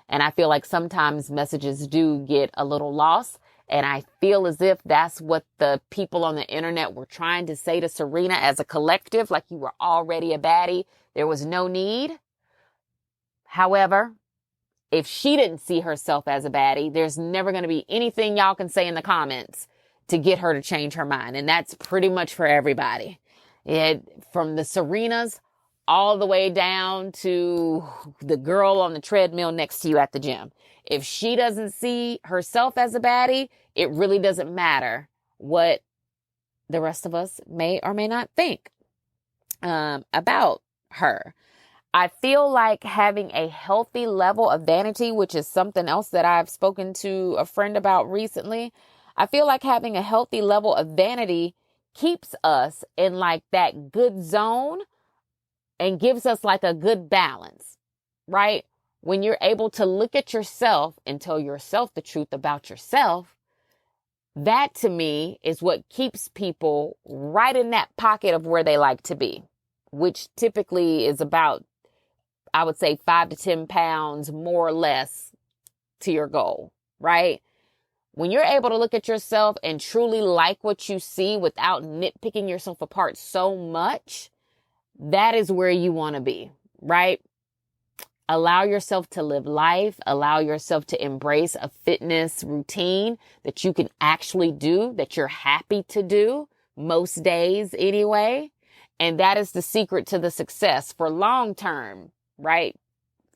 And I feel like sometimes messages do get a little lost. And I feel as if that's what the people on the internet were trying to say to Serena as a collective, like you were already a baddie. There was no need. However, if she didn't see herself as a baddie, there's never going to be anything y'all can say in the comments to get her to change her mind. And that's pretty much for everybody. From the Serenas all the way down to the girl on the treadmill next to you at the gym. If she doesn't see herself as a baddie, it really doesn't matter what the rest of us may or may not think about her. I feel like having a healthy level of vanity, which is something else that I've spoken to a friend about recently. I feel like having a healthy level of vanity keeps us in like that good zone and gives us like a good balance, right? When you're able to look at yourself and tell yourself the truth about yourself, that to me is what keeps people right in that pocket of where they like to be, which typically is about, I would say 5 to 10 pounds more or less to your goal, right? When you're able to look at yourself and truly like what you see without nitpicking yourself apart so much, that is where you want to be, right? Allow yourself to live life. Allow yourself to embrace a fitness routine that you can actually do, that you're happy to do most days anyway. And that is the secret to the success for long term, right?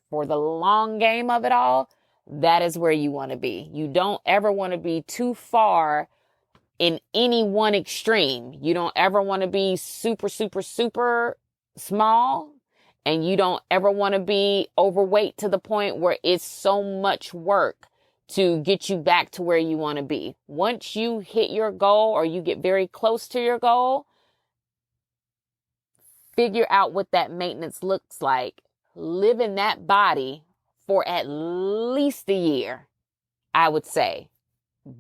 For the long game of it all, that is where you want to be. You don't ever want to be too far in any one extreme. You don't ever want to be super, super, super small, and you don't ever want to be overweight to the point where it's so much work to get you back to where you want to be. Once you hit your goal or you get very close to your goal, figure out what that maintenance looks like. Live in that body for at least a year, I would say.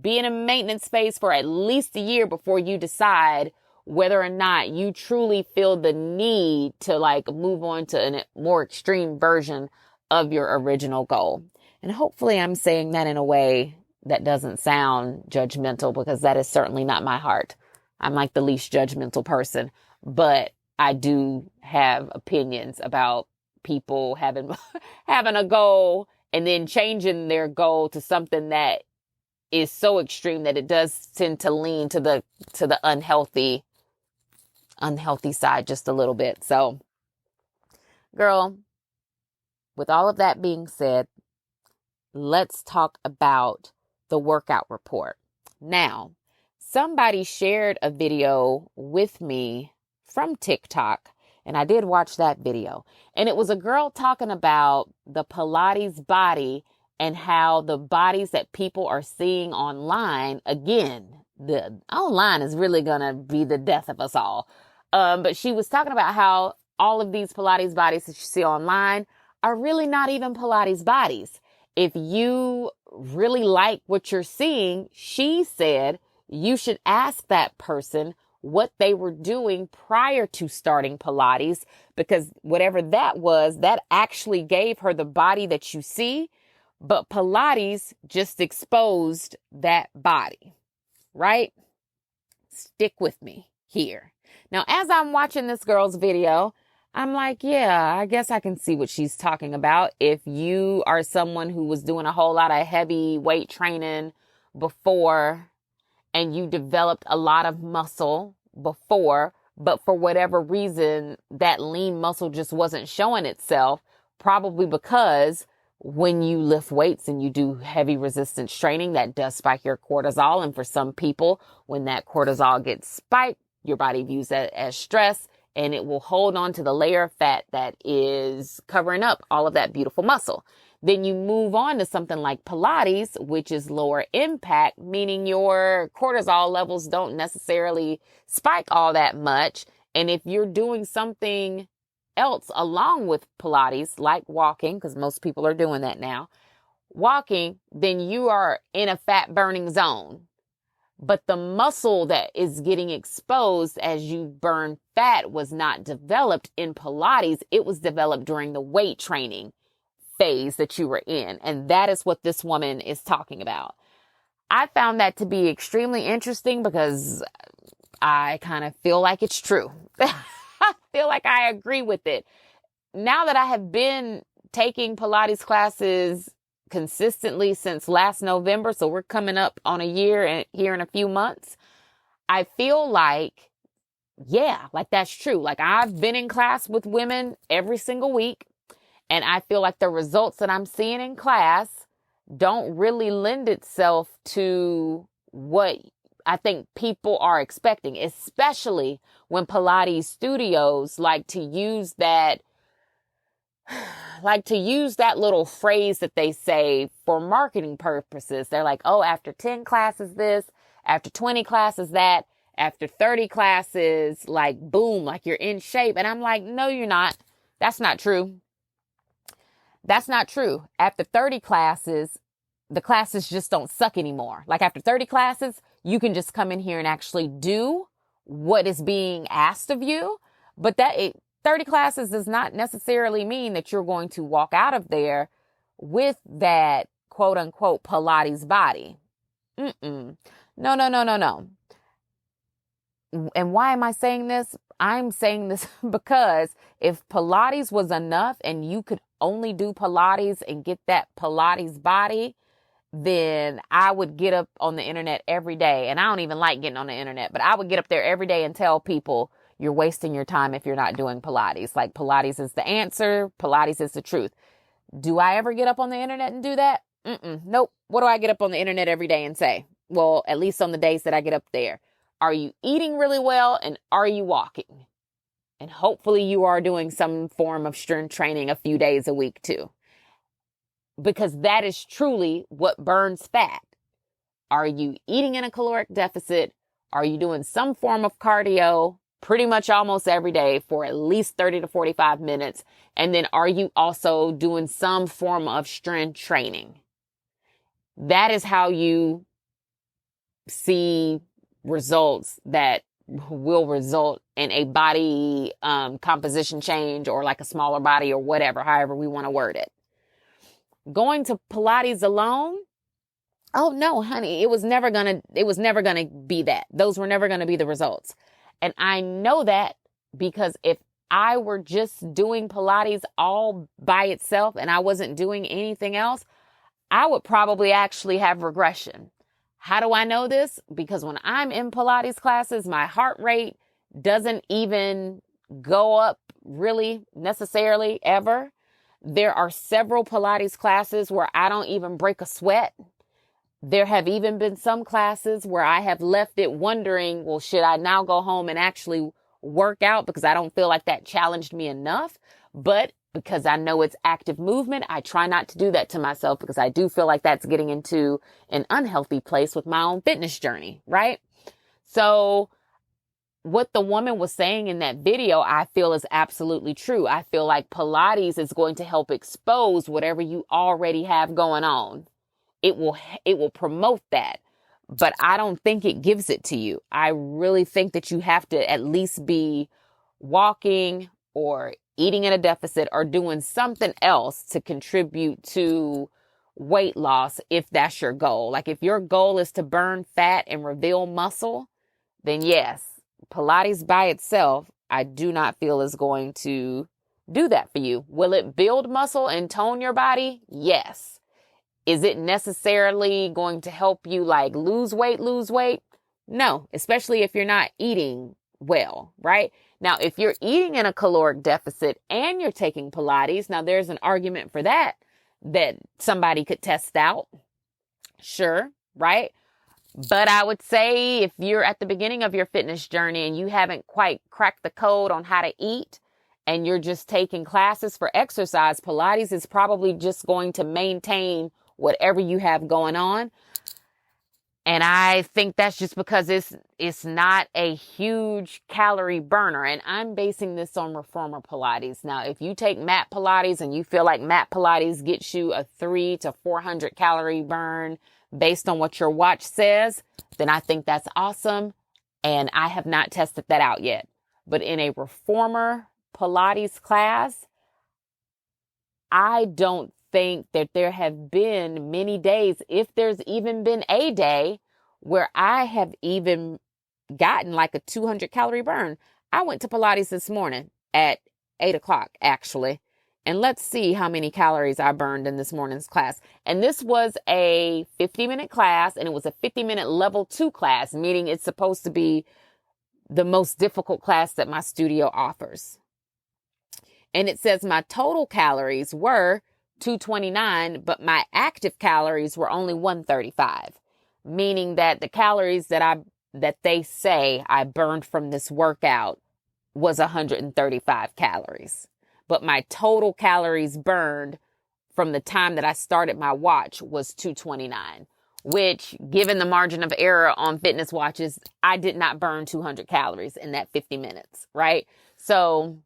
Be in a maintenance phase for at least a year before you decide whether or not you truly feel the need to like move on to a more extreme version of your original goal. And hopefully I'm saying that in a way that doesn't sound judgmental, because that is certainly not my heart. I'm like the least judgmental person, but I do have opinions about people having a goal and then changing their goal to something that is so extreme that it does tend to lean to the unhealthy side just a little bit. So, girl, with all of that being said, let's talk about the workout report. Now, somebody shared a video with me from TikTok, and I did watch that video. And it was a girl talking about the Pilates body and how the bodies that people are seeing online, again, the online is really going to be the death of us all. But she was talking about how all of these Pilates bodies that you see online are really not even Pilates bodies. If you really like what you're seeing, she said you should ask that person what they were doing prior to starting Pilates, because whatever that was, that actually gave her the body that you see, but Pilates just exposed that body, right? Stick with me here. Now, as I'm watching this girl's video, I'm like, yeah, I guess I can see what she's talking about. If you are someone who was doing a whole lot of heavy weight training before and you developed a lot of muscle before, but for whatever reason, that lean muscle just wasn't showing itself, probably because when you lift weights and you do heavy resistance training, that does spike your cortisol. And for some people, when that cortisol gets spiked, your body views that as stress, and it will hold on to the layer of fat that is covering up all of that beautiful muscle. Then you move on to something like Pilates, which is lower impact, meaning your cortisol levels don't necessarily spike all that much. And if you're doing something else along with Pilates, like walking, because most people are doing that now, walking, then you are in a fat burning zone. But the muscle that is getting exposed as you burn fat was not developed in Pilates. It was developed during the weight training phase that you were in. And that is what this woman is talking about. I found that to be extremely interesting because I kind of feel like it's true. I feel like I agree with it. Now that I have been taking Pilates classes consistently since last November, so we're coming up on a year and here in a few months, I feel like, yeah, like that's true. Like I've been in class with women every single week, and I feel like the results that I'm seeing in class don't really lend itself to what I think people are expecting, especially when Pilates studios like to use that little phrase that they say for marketing purposes. They're like, oh, after 10 classes this, after 20 classes that, after 30 classes, like, boom, like you're in shape. And I'm like, no, you're not. That's not true. That's not true. After 30 classes, the classes just don't suck anymore. Like after 30 classes, you can just come in here and actually do what is being asked of you. But 30 classes does not necessarily mean that you're going to walk out of there with that quote unquote Pilates body. No. And why am I saying this? I'm saying this because if Pilates was enough and you could only do Pilates and get that Pilates body, then I would get up on the internet every day. And I don't even like getting on the internet, but I would get up there every day and tell people, you're wasting your time if you're not doing Pilates. Like Pilates is the answer. Pilates is the truth. Do I ever get up on the internet and do that? Nope. What do I get up on the internet every day and say? Well, at least on the days that I get up there. Are you eating really well and are you walking? And hopefully you are doing some form of strength training a few days a week too. Because that is truly what burns fat. Are you eating in a caloric deficit? Are you doing some form of cardio pretty much almost every day for at least 30 to 45 minutes? And then are you also doing some form of strength training? That is how you see results that will result in a body composition change or like a smaller body or whatever, however we want to word it. Going to Pilates alone, oh no, honey, it was never gonna be that. Those were never gonna be the results. And I know that because if I were just doing Pilates all by itself and I wasn't doing anything else, I would probably actually have regression. How do I know this? Because when I'm in Pilates classes, my heart rate doesn't even go up really necessarily ever. There are several Pilates classes where I don't even break a sweat. There have even been some classes where I have left it wondering, well, should I now go home and actually work out because I don't feel like that challenged me enough? But because I know it's active movement, I try not to do that to myself because I do feel like that's getting into an unhealthy place with my own fitness journey, right? So what the woman was saying in that video, I feel is absolutely true. I feel like Pilates is going to help expose whatever you already have going on. It will promote that, but I don't think it gives it to you. I really think that you have to at least be walking or eating in a deficit or doing something else to contribute to weight loss if that's your goal. Like if your goal is to burn fat and reveal muscle, then yes, Pilates by itself, I do not feel is going to do that for you. Will it build muscle and tone your body? Yes. Is it necessarily going to help you like lose weight? No, especially if you're not eating well, right? Now, if you're eating in a caloric deficit and you're taking Pilates, now there's an argument for that somebody could test out. Sure, right? But I would say if you're at the beginning of your fitness journey and you haven't quite cracked the code on how to eat and you're just taking classes for exercise, Pilates is probably just going to maintain whatever you have going on. And I think that's just because it's not a huge calorie burner. And I'm basing this on reformer Pilates. Now, if you take mat Pilates and you feel like mat Pilates gets you a 300 to 400 calorie burn based on what your watch says, then I think that's awesome. And I have not tested that out yet. But in a reformer Pilates class, I don't think that there have been many days, if there's even been a day, where I have even gotten like a 200 calorie burn. I went to Pilates this morning at 8 o'clock, actually. And let's see how many calories I burned in this morning's class. And this was a 50-minute class, and it was a 50-minute level 2 class, meaning it's supposed to be the most difficult class that my studio offers. And it says my total calories were 229, but my active calories were only 135, meaning that the calories that they say I burned from this workout was 135 calories. But my total calories burned from the time that I started my watch was 229, which, given the margin of error on fitness watches, I did not burn 200 calories in that 50 minutes, right? So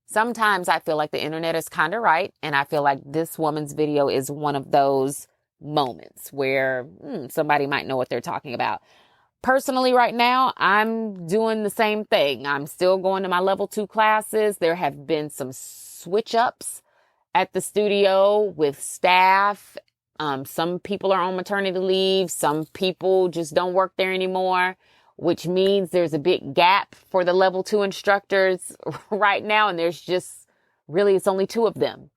sometimes I feel like the internet is kind of right. And I feel like this woman's video is one of those moments where somebody might know what they're talking about. Personally, right now, I'm doing the same thing. I'm still going to my level 2 classes. There have been some switch ups at the studio with staff. Some people are on maternity leave. Some people just don't work there anymore, which means there's a big gap for the level 2 instructors right now. And there's just really, it's only 2 of them,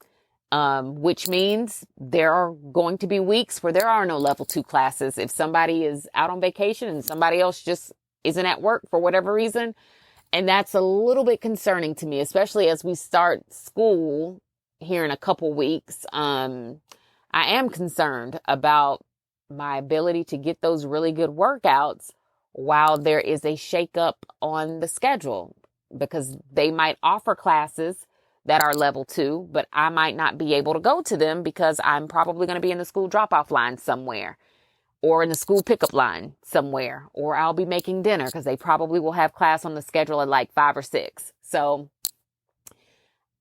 which means there are going to be weeks where there are no level 2 classes. If somebody is out on vacation and somebody else just isn't at work for whatever reason. And that's a little bit concerning to me, especially as we start school here in a couple weeks. I am concerned about my ability to get those really good workouts while there is a shakeup on the schedule, because they might offer classes that are level 2, but I might not be able to go to them because I'm probably going to be in the school drop-off line somewhere or in the school pickup line somewhere, or I'll be making dinner because they probably will have class on the schedule at like 5 or 6. So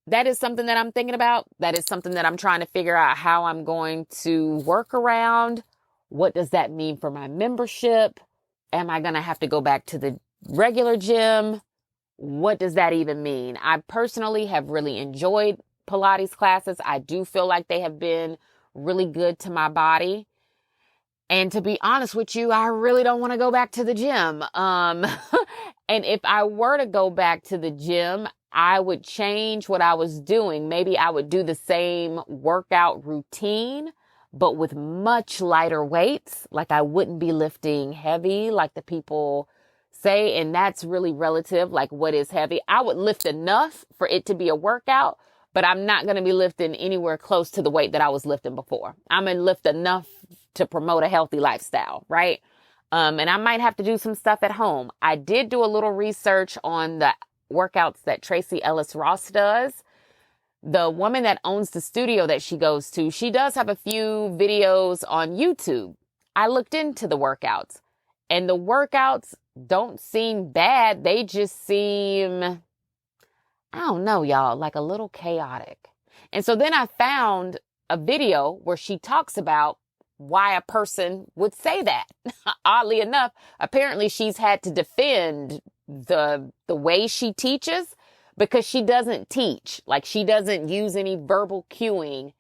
that is something that I'm thinking about. That is something that I'm trying to figure out how I'm going to work around. What does that mean for my membership? Am I going to have to go back to the regular gym? What does that even mean? I personally have really enjoyed Pilates classes. I do feel like they have been really good to my body. And to be honest with you, I really don't want to go back to the gym. And if I were to go back to the gym, I would change what I was doing. Maybe I would do the same workout routine, but with much lighter weights. Like I wouldn't be lifting heavy like the people say, and that's really relative, like what is heavy. I would lift enough for it to be a workout, but I'm not going to be lifting anywhere close to the weight that I was lifting before. I'm going to lift enough to promote a healthy lifestyle, right? And I might have to do some stuff at home. I did do a little research on the workouts that Tracy Ellis Ross does. The woman that owns the studio that she goes to, she does have a few videos on YouTube. I looked into the workouts. And the workouts don't seem bad. They just seem, I don't know, y'all, like a little chaotic. And so then I found a video where she talks about why a person would say that. Oddly enough, apparently she's had to defend the way she teaches because she doesn't teach. Like, she doesn't use any verbal cueing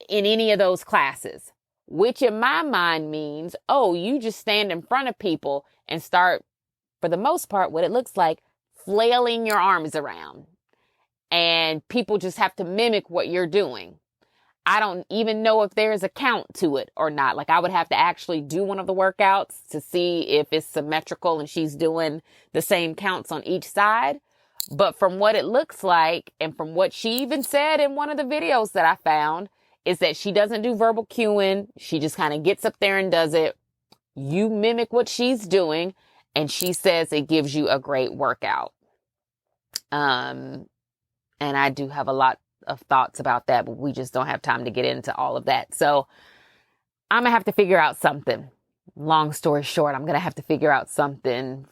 in any of those classes, which in my mind means, oh, you just stand in front of people and start, for the most part, what it looks like, flailing your arms around. And people just have to mimic what you're doing. I don't even know if there's a count to it or not. Like, I would have to actually do one of the workouts to see if it's symmetrical and she's doing the same counts on each side. But from what it looks like, and from what she even said in one of the videos that I found, is that she doesn't do verbal cueing. She just kind of gets up there and does it. You mimic what she's doing, and she says it gives you a great workout. And I do have a lot of thoughts about that, but we just don't have time to get into all of that. So I'm gonna have to figure out something. Long story short, I'm gonna have to figure out something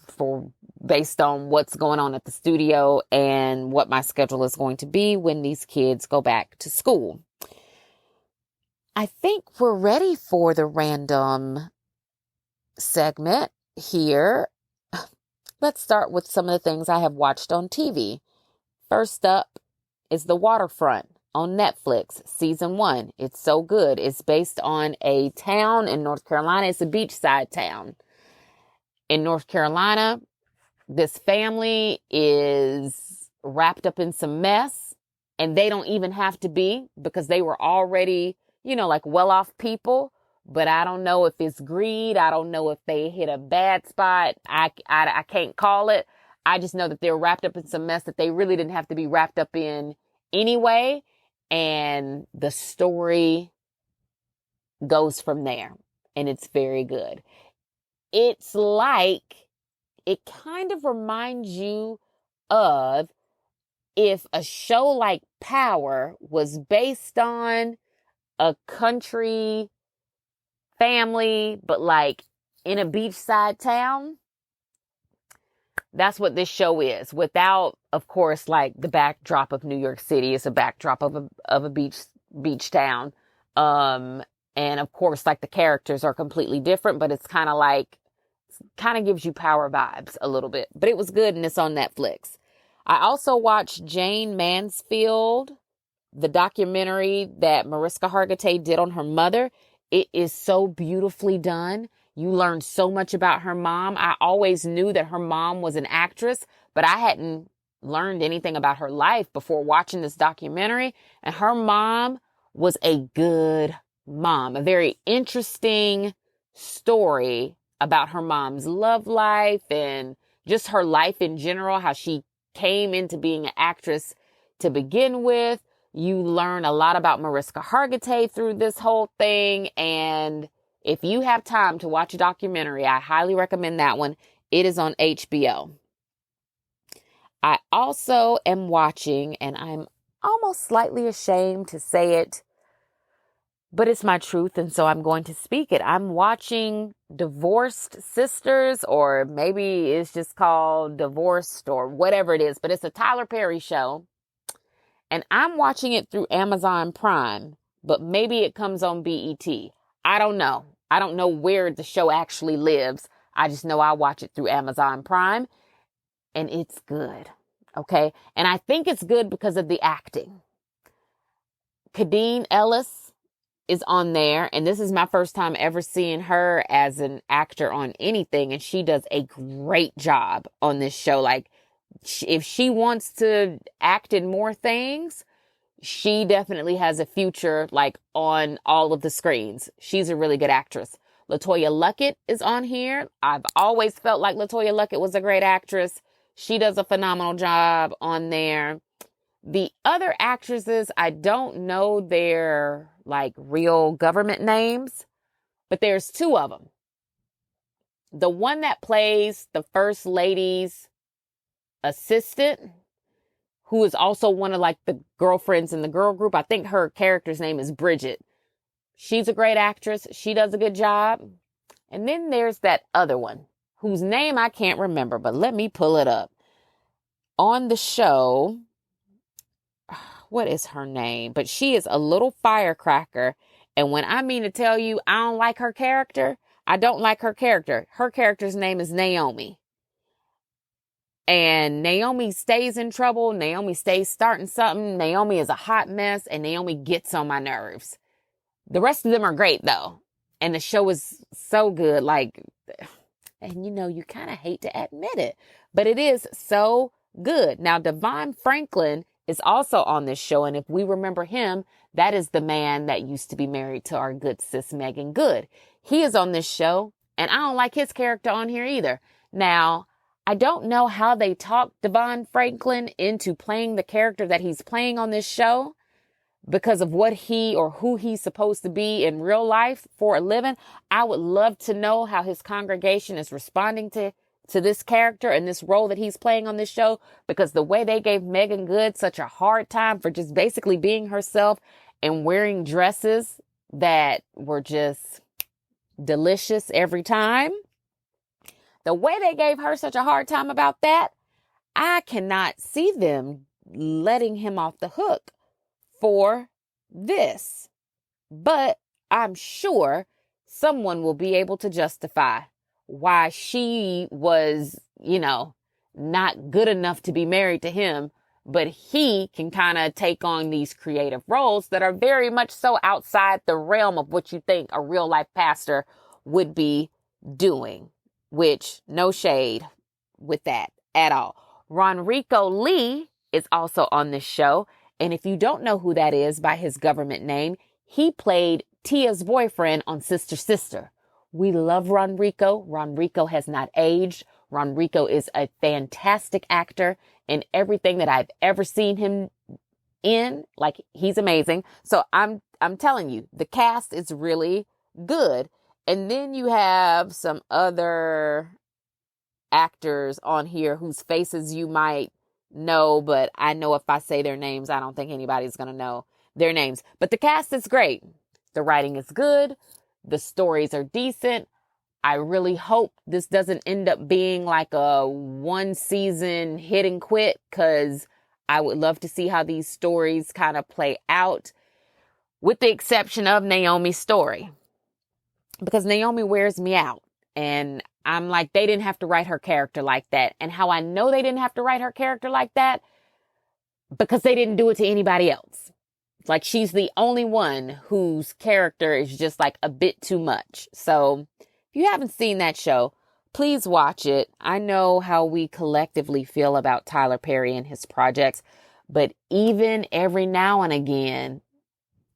based on what's going on at the studio and what my schedule is going to be when these kids go back to school. I think we're ready for the random segment here. Let's start with some of the things I have watched on TV. First up is The Waterfront on Netflix, season 1. It's so good. It's based on a town in North Carolina. It's a beachside town. In North Carolina, this family is wrapped up in some mess, and they don't even have to be, because they were already, like well-off people. But I don't know if it's greed. I don't know if they hit a bad spot. I can't call it. I just know that they're wrapped up in some mess that they really didn't have to be wrapped up in anyway. And the story goes from there. And it's very good. It's like, it kind of reminds you of if a show like Power was based on a country family, but like in a beachside town. That's what this show is, without, of course, like the backdrop of New York City. It's a backdrop of a beach town. And of course, like the characters are completely different, but it's kind of gives you Power vibes a little bit. But it was good, and it's on Netflix. I also watched Jane Mansfield, the documentary that Mariska Hargitay did on her mother. It is so beautifully done. You learn so much about her mom. I always knew that her mom was an actress, but I hadn't learned anything about her life before watching this documentary. And her mom was a good mom. A very interesting story about her mom's love life and just her life in general, how she came into being an actress to begin with. You learn a lot about Mariska Hargitay through this whole thing. And if you have time to watch a documentary, I highly recommend that one. It is on HBO. I also am watching, and I'm almost slightly ashamed to say it, but it's my truth, and so I'm going to speak it. I'm watching Divorced Sisters, or maybe it's just called Divorced or whatever it is, but it's a Tyler Perry show. And I'm watching it through Amazon Prime, but maybe it comes on BET. I don't know. I don't know where the show actually lives. I just know I watch it through Amazon Prime, and it's good. Okay. And I think it's good because of the acting. Kadeen Ellis is on there, and this is my first time ever seeing her as an actor on anything, and she does a great job on this show. Like, if she wants to act in more things, she definitely has a future, like, on all of the screens. She's a really good actress. LaToya Luckett is on here. I've always felt like LaToya Luckett was a great actress. She does a phenomenal job on there. The other actresses, I don't know their, like, real government names, but there's 2 of them. The one that plays the first lady's assistant, who is also one of, like, the girlfriends in the girl group. I think her character's name is Bridget. She's a great actress. She does a good job. And then there's that other one whose name I can't remember, but let me pull it up. On the show, what is her name? But she is a little firecracker. And when I mean to tell you, I don't like her character, I don't like her character. Her character's name is Naomi. And Naomi stays in trouble. Naomi stays starting something. Naomi is a hot mess, and Naomi gets on my nerves. The rest of them are great, though. And the show is so good. Like, and you know, you kind of hate to admit it, but it is so good. Now, Devon Franklin is also on this show. And if we remember him, that is the man that used to be married to our good sis, Megan Good. He is on this show, and I don't like his character on here either. Now, I don't know how they talked Devon Franklin into playing the character that he's playing on this show because of what he or who he's supposed to be in real life for a living. I would love to know how his congregation is responding to this character and this role that he's playing on this show, because the way they gave Megan Good such a hard time for just basically being herself and wearing dresses that were just delicious every time. The way they gave her such a hard time about that, I cannot see them letting him off the hook for this. But I'm sure someone will be able to justify why she was, you know, not good enough to be married to him, but he can kind of take on these creative roles that are very much so outside the realm of what you think a real life pastor would be doing, which no shade with that at all. Ronrico Lee is also on this show. And if you don't know who that is by his government name, he played Tia's boyfriend on Sister Sister. We love Ronrico. Ronrico has not aged. Ronrico is a fantastic actor in everything that I've ever seen him in. Like, he's amazing. So I'm telling you, the cast is really good. And then you have some other actors on here whose faces you might know, but I know if I say their names, I don't think anybody's going to know their names. But the cast is great. The writing is good. The stories are decent. I really hope this doesn't end up being like a one season hit and quit, because I would love to see how these stories kind of play out, with the exception of Naomi's story, because Naomi wears me out. And I'm like, they didn't have to write her character like that. And how I know they didn't have to write her character like that, because they didn't do it to anybody else. Like, she's the only one whose character is just like a bit too much. So if you haven't seen that show, please watch it. I know how we collectively feel about Tyler Perry and his projects, but even every now and again,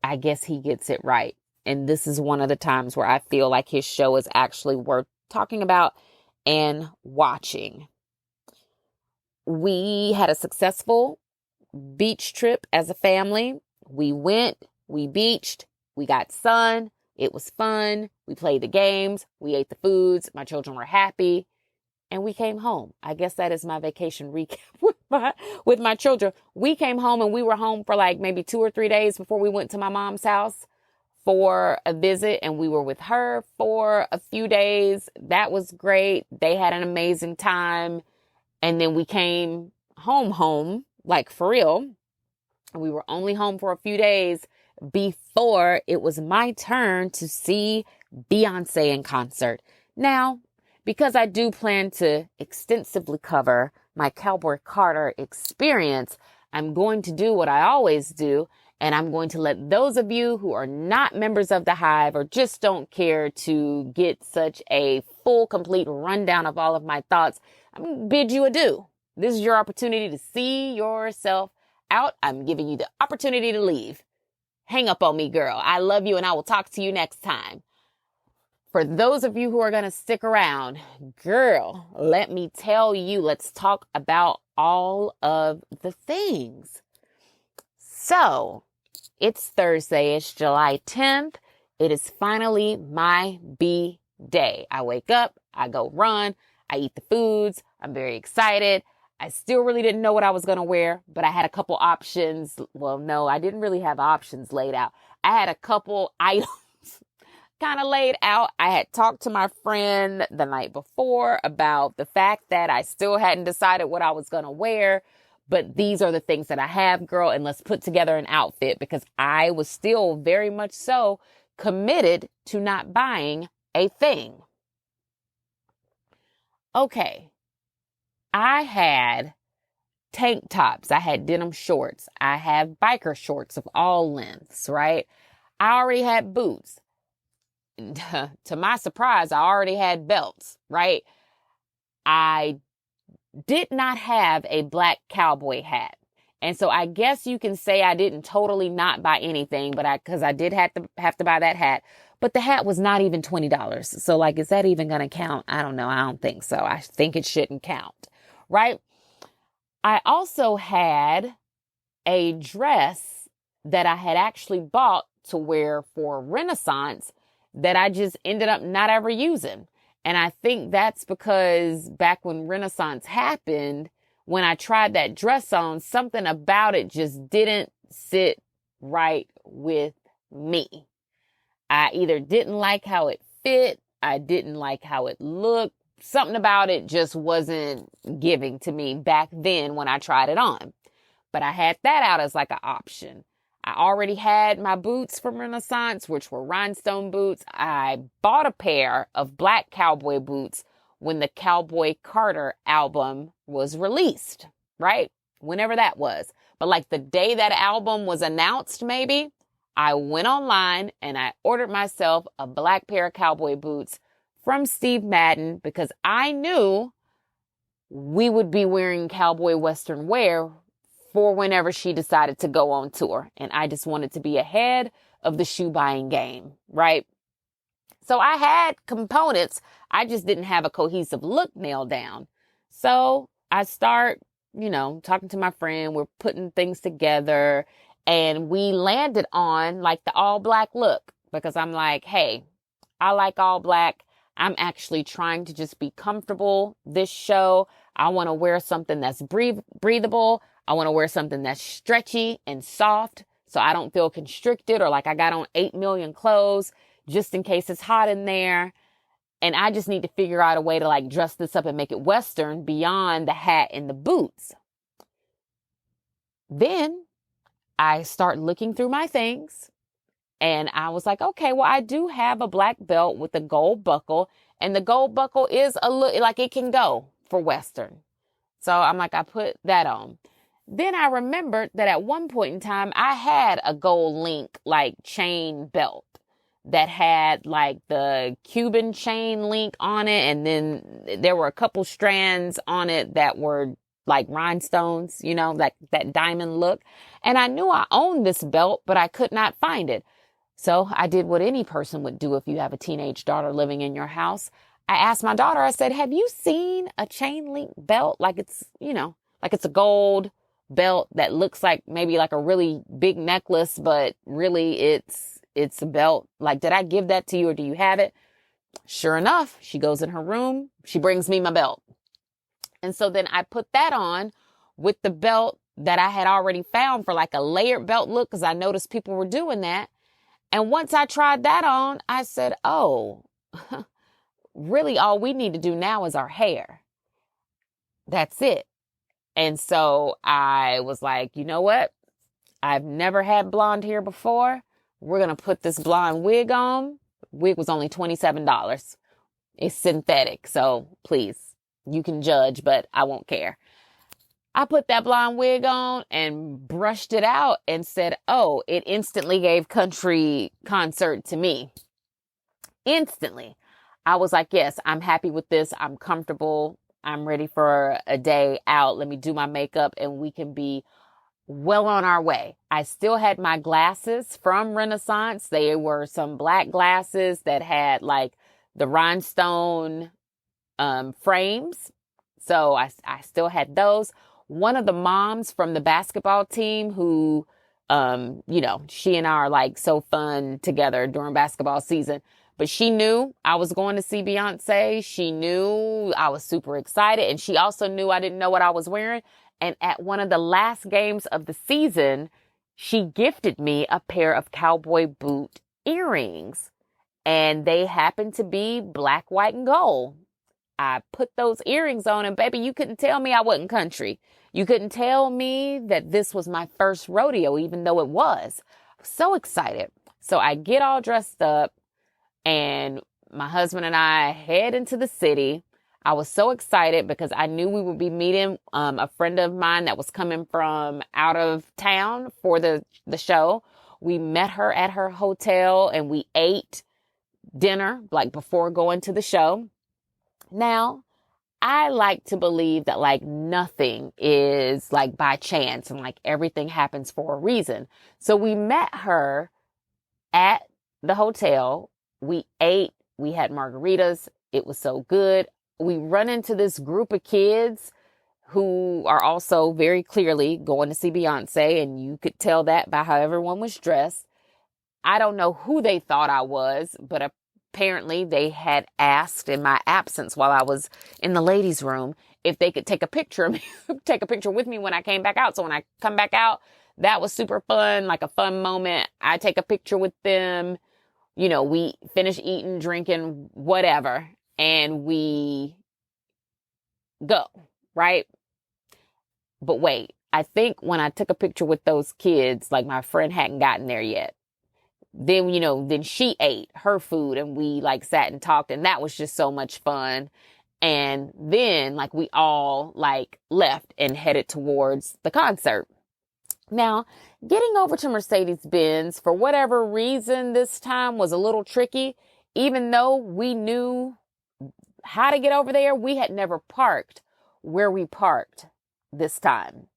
I guess he gets it right. And this is one of the times where I feel like his show is actually worth talking about and watching. We had a successful beach trip as a family. We went, we beached, we got sun. It was fun. We played the games. We ate the foods. My children were happy. And we came home. I guess that is my vacation recap with my children. We came home, and we were home for like maybe 2 or 3 days before we went to my mom's house for a visit. And we were with her for a few days. That was great. They had an amazing time. And then we came home, like for real. And we were only home for a few days before it was my turn to see Beyoncé in concert. Now, because I do plan to extensively cover my Cowboy Carter experience, I'm going to do what I always do, and I'm going to let those of you who are not members of the Hive or just don't care to get such a full, complete rundown of all of my thoughts, I'm going to bid you adieu. This is your opportunity to see yourself out. I'm giving you the opportunity to leave. Hang up on me, girl. I love you, and I will talk to you next time. For those of you who are going to stick around, girl, let me tell you, let's talk about all of the things. So, it's Thursday. It's July 10th. It is finally my B-day. I wake up, I go run, I eat the foods. I'm very excited. I still really didn't know what I was going to wear, but I had a couple options. Well, no, I didn't really have options laid out. I had a couple items kind of laid out. I had talked to my friend the night before about the fact that I still hadn't decided what I was going to wear, but these are the things that I have, girl, and let's put together an outfit, because I was still very much so committed to not buying a thing. Okay. I had tank tops. I had denim shorts. I have biker shorts of all lengths, right? I already had boots. To my surprise, I already had belts, right? I did not have a black cowboy hat. And so I guess you can say I didn't totally not buy anything, but because I did have to buy that hat. But the hat was not even $20. So like, is that even going to count? I don't know. I don't think so. I think it shouldn't count, right? I also had a dress that I had actually bought to wear for Renaissance that I just ended up not ever using. And I think that's because back when Renaissance happened, when I tried that dress on, something about it just didn't sit right with me. I either didn't like how it fit, I didn't like how it looked. Something about it just wasn't giving to me back then when I tried it on. But I had that out as like an option. I already had my boots from Renaissance, which were rhinestone boots. I bought a pair of black cowboy boots when the Cowboy Carter album was released, right? Whenever that was. But like the day that album was announced, maybe, I went online and I ordered myself a black pair of cowboy boots from Steve Madden, because I knew we would be wearing cowboy western wear for whenever she decided to go on tour. And I just wanted to be ahead of the shoe buying game, right? So I had components. I just didn't have a cohesive look nailed down. So I start, talking to my friend. We're putting things together, and we landed on like the all black look, because I'm like, hey, I like all black. I'm actually trying to just be comfortable this show. I want to wear something that's breathable. I want to wear something that's stretchy and soft so I don't feel constricted or like I got on 8 million clothes just in case it's hot in there. And I just need to figure out a way to like dress this up and make it Western beyond the hat and the boots. Then I start looking through my things. And I was like, okay, well, I do have a black belt with a gold buckle, and the gold buckle is a look like it can go for Western. So I'm like, I put that on. Then I remembered that at one point in time, I had a gold link like chain belt that had like the Cuban chain link on it. And then there were a couple strands on it that were like rhinestones, like that diamond look. And I knew I owned this belt, but I could not find it. So I did what any person would do if you have a teenage daughter living in your house. I asked my daughter, I said, have you seen a chain link belt? Like it's, like it's a gold belt that looks like maybe like a really big necklace, but really it's a belt. Like, did I give that to you or do you have it? Sure enough, she goes in her room. She brings me my belt. And so then I put that on with the belt that I had already found for like a layered belt look, because I noticed people were doing that. And once I tried that on, I said, oh, really all we need to do now is our hair. That's it. And so I was like, you know what? I've never had blonde hair before. We're going to put this blonde wig on. Wig was only $27. It's synthetic. So please, you can judge, but I won't care. I put that blonde wig on and brushed it out and said, oh, it instantly gave country concert to me. Instantly. I was like, yes, I'm happy with this. I'm comfortable. I'm ready for a day out. Let me do my makeup and we can be well on our way. I still had my glasses from Renaissance. They were some black glasses that had like the rhinestone frames. So I still had those. One of the moms from the basketball team who, she and I are like so fun together during basketball season, but she knew I was going to see Beyoncé. She knew I was super excited, and she also knew I didn't know what I was wearing. And at one of the last games of the season, she gifted me a pair of cowboy boot earrings. and they happened to be black, white, and gold. I put those earrings on, and baby, you couldn't tell me I wasn't country. You couldn't tell me that this was my first rodeo, even though it was. I was so excited. So I get all dressed up, and my husband and I head into the city. I was so excited because I knew we would be meeting a friend of mine that was coming from out of town for the show. We met her at her hotel, and we ate dinner like before going to the show. Now, I like to believe that like nothing is like by chance and like everything happens for a reason. So we met her at the hotel. We ate, we had margaritas. It was so good. We run into this group of kids who are also very clearly going to see Beyoncé, and you could tell that by how everyone was dressed. I don't know who they thought I was, but apparently they had asked in my absence while I was in the ladies' room if they could take a picture of me, take a picture with me when I came back out. So when I come back out, that was super fun, like a fun moment. I take a picture with them. You know, we finish eating, drinking, whatever, and we go, right? But wait, I think when I took a picture with those kids, like my friend hadn't gotten there yet. Then, you know, then she ate her food and we like sat and talked, and that was just so much fun. And then like we all like left and headed towards the concert. Now, getting over to Mercedes-Benz for whatever reason this time was a little tricky. Even though we knew how to get over there, we had never parked where we parked this time.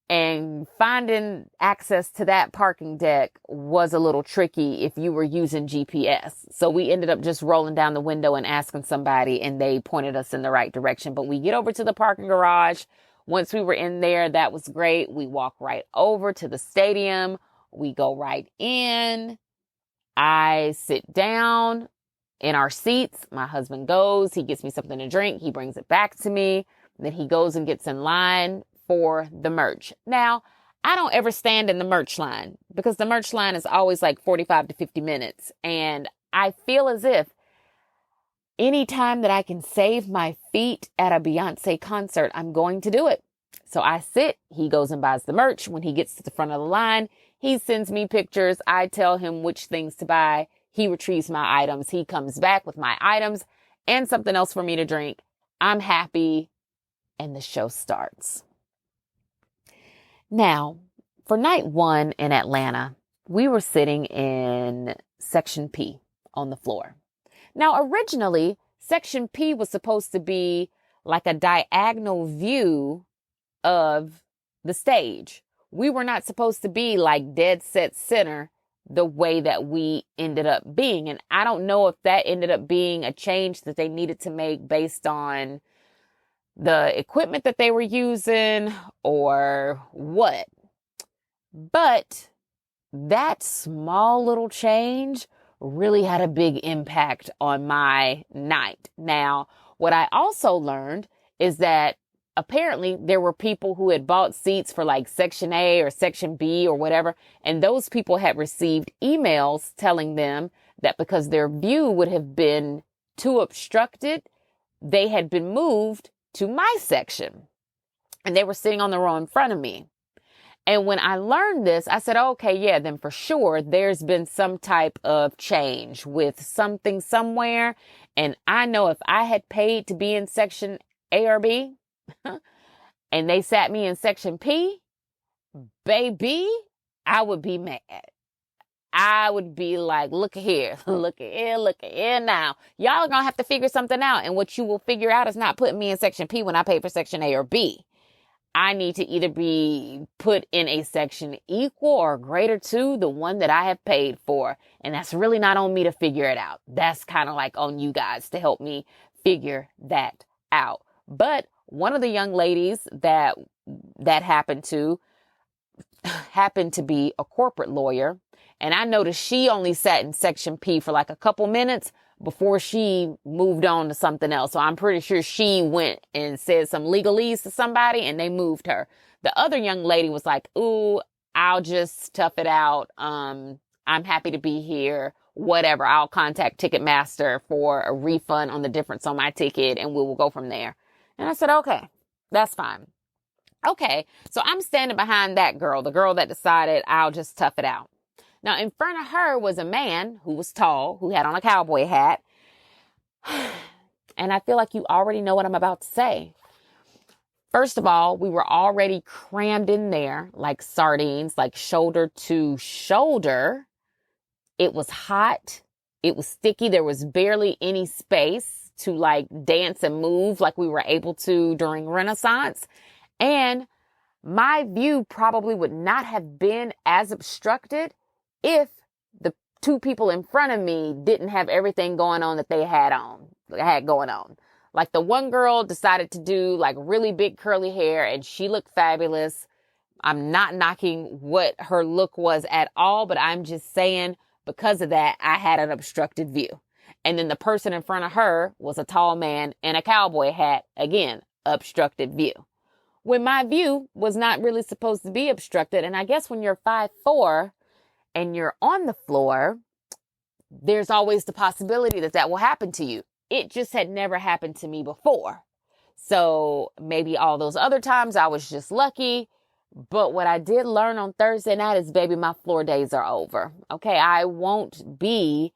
And finding access to that parking deck was a little tricky if you were using GPS. So we ended up just rolling down the window and asking somebody, and they pointed us in the right direction. But we get over to the parking garage. Once we were in there, that was great. We walk right over to the stadium. We go right in. I sit down in our seats. My husband goes. He gets me something to drink. He brings it back to me. Then he goes and gets in line for the merch. Now, I don't ever stand in the merch line because the merch line is always like 45 to 50 minutes. And I feel as if anytime that I can save my feet at a Beyoncé concert, I'm going to do it. So I sit, he goes and buys the merch. When he gets to the front of the line, he sends me pictures. I tell him which things to buy. He retrieves my items. He comes back with my items and something else for me to drink. I'm happy. And the show starts. Now, for night one in Atlanta, we were sitting in Section P on the floor. Now, originally, Section P was supposed to be like a diagonal view of the stage. We were not supposed to be like dead set center the way that we ended up being. And I don't know if that ended up being a change that they needed to make based on the equipment that they were using or what. But that small little change really had a big impact on my night. Now, what I also learned is that apparently there were people who had bought seats for like Section A or Section B or whatever, and those people had received emails telling them that because their view would have been too obstructed, they had been moved to my section, and they were sitting on the row in front of me. And when I learned this, I said, okay, yeah, then for sure there's been some type of change with something somewhere. And I know if I had paid to be in Section A or B and they sat me in Section P, baby, I would be mad. I would be like, look here, look at here now. Y'all are going to have to figure something out. And what you will figure out is not putting me in Section P when I pay for Section A or B. I need to either be put in a section equal or greater to the one that I have paid for. And that's really not on me to figure it out. That's kind of like on you guys to help me figure that out. But one of the young ladies that happened to be a corporate lawyer. And I noticed she only sat in Section P for like a couple minutes before she moved on to something else. So I'm pretty sure she went and said some legalese to somebody and they moved her. The other young lady was like, ooh, I'll just tough it out. I'm happy to be here, whatever. I'll contact Ticketmaster for a refund on the difference on my ticket and we will go from there. And I said, okay, that's fine. Okay, so I'm standing behind that girl, the girl that decided I'll just tough it out. Now, in front of her was a man who was tall, who had on a cowboy hat. And I feel like you already know what I'm about to say. First of all, we were already crammed in there like sardines, like shoulder to shoulder. It was hot. It was sticky. There was barely any space to like dance and move like we were able to during Renaissance. And my view probably would not have been as obstructed if the two people in front of me didn't have everything going on that they had going on. Like the one girl decided to do like really big curly hair and she looked fabulous. I'm not knocking what her look was at all, but I'm just saying because of that, I had an obstructed view. And then the person in front of her was a tall man in a cowboy hat. Again, obstructed view. When my view was not really supposed to be obstructed. And I guess when you're 5'4" and you're on the floor, there's always the possibility that that will happen to you. It just had never happened to me before. So maybe all those other times I was just lucky. But what I did learn on Thursday night is, baby, my floor days are over. Okay, I won't be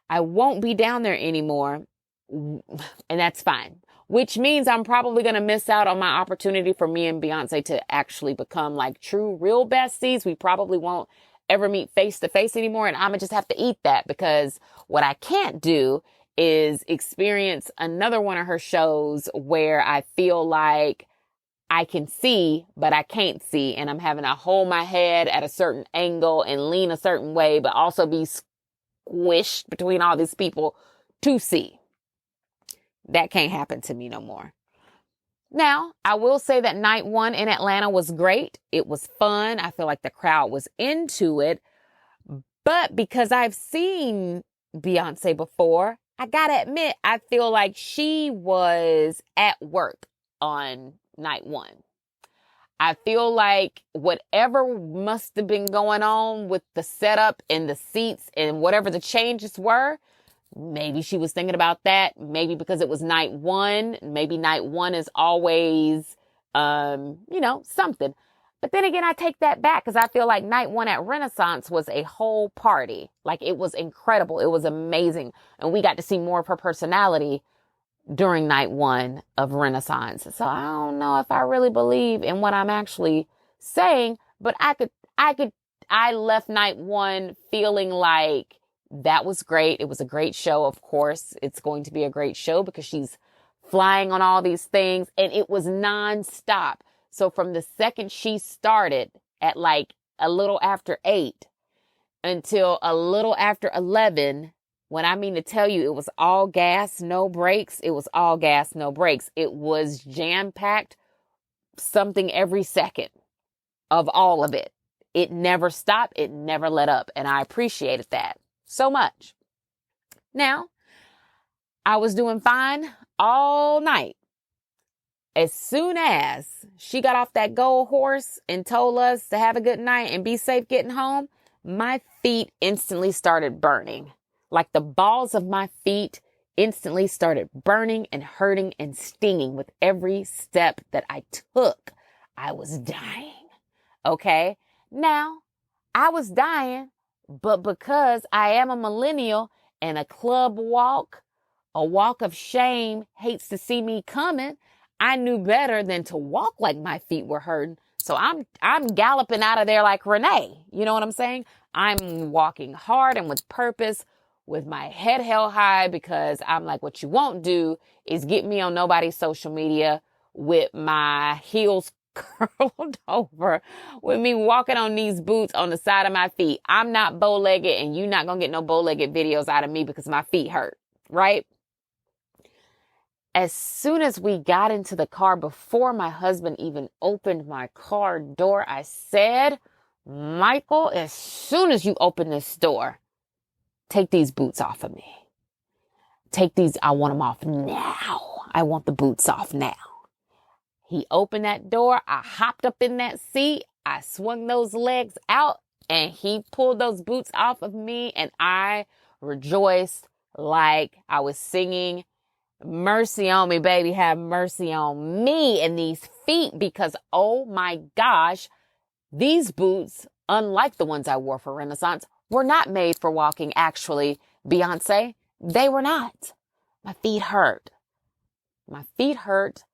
down there anymore. And that's fine. Which means I'm probably going to miss out on my opportunity for me and Beyoncé to actually become like true, real besties. We probably won't ever meet face to face anymore. And I'm going to just have to eat that, because what I can't do is experience another one of her shows where I feel like I can see, but I can't see. And I'm having to hold my head at a certain angle and lean a certain way, but also be squished between all these people to see. That can't happen to me no more. Now, I will say that night one in Atlanta was great. It was fun. I feel like the crowd was into it. But because I've seen Beyoncé before, I gotta admit, I feel like she was at work on night one. I feel like whatever must have been going on with the setup and the seats and whatever the changes were, maybe she was thinking about that. Maybe because it was night one. Maybe night one is always, something. But then again, I take that back, because I feel like night one at Renaissance was a whole party. Like, it was incredible. It was amazing. And we got to see more of her personality during night one of Renaissance. So I don't know if I really believe in what I'm actually saying, but I left night one feeling like that was great. It was a great show. Of course, it's going to be a great show because she's flying on all these things, and it was nonstop. So from the second she started at like a little after 8 until a little after 11, when I mean to tell you, it was all gas, no brakes. It was all gas, no brakes. It was jam-packed, something every second of all of it. It never stopped. It never let up. And I appreciated that so much. Now, I was doing fine all night. As soon as she got off that gold horse and told us to have a good night and be safe getting home, my feet instantly started burning. Like the balls of my feet instantly started burning and hurting and stinging with every step that I took. I was dying. Okay. Now, I was dying, but because I am a millennial and a club walk, a walk of shame, hates to see me coming, I knew better than to walk like my feet were hurting. So I'm galloping out of there like Renee. You know what I'm saying? I'm walking hard and with purpose, with my head held high, because I'm like, what you won't do is get me on nobody's social media with my heels curled over, with me walking on these boots on the side of my feet. I'm not bow-legged, and you're not going to get no bow-legged videos out of me because my feet hurt, right? As soon as we got into the car, before my husband even opened my car door, I said, Michael, as soon as you open this door, take these boots off of me. Take these. I want them off now. I want the boots off now. He opened that door. I hopped up in that seat. I swung those legs out, and he pulled those boots off of me, and I rejoiced like I was singing, "Mercy on me, baby, have mercy on me," and these feet, because oh my gosh, these boots, unlike the ones I wore for Renaissance, were not made for walking. Actually, Beyoncé, they were not. My feet hurt. My feet hurt,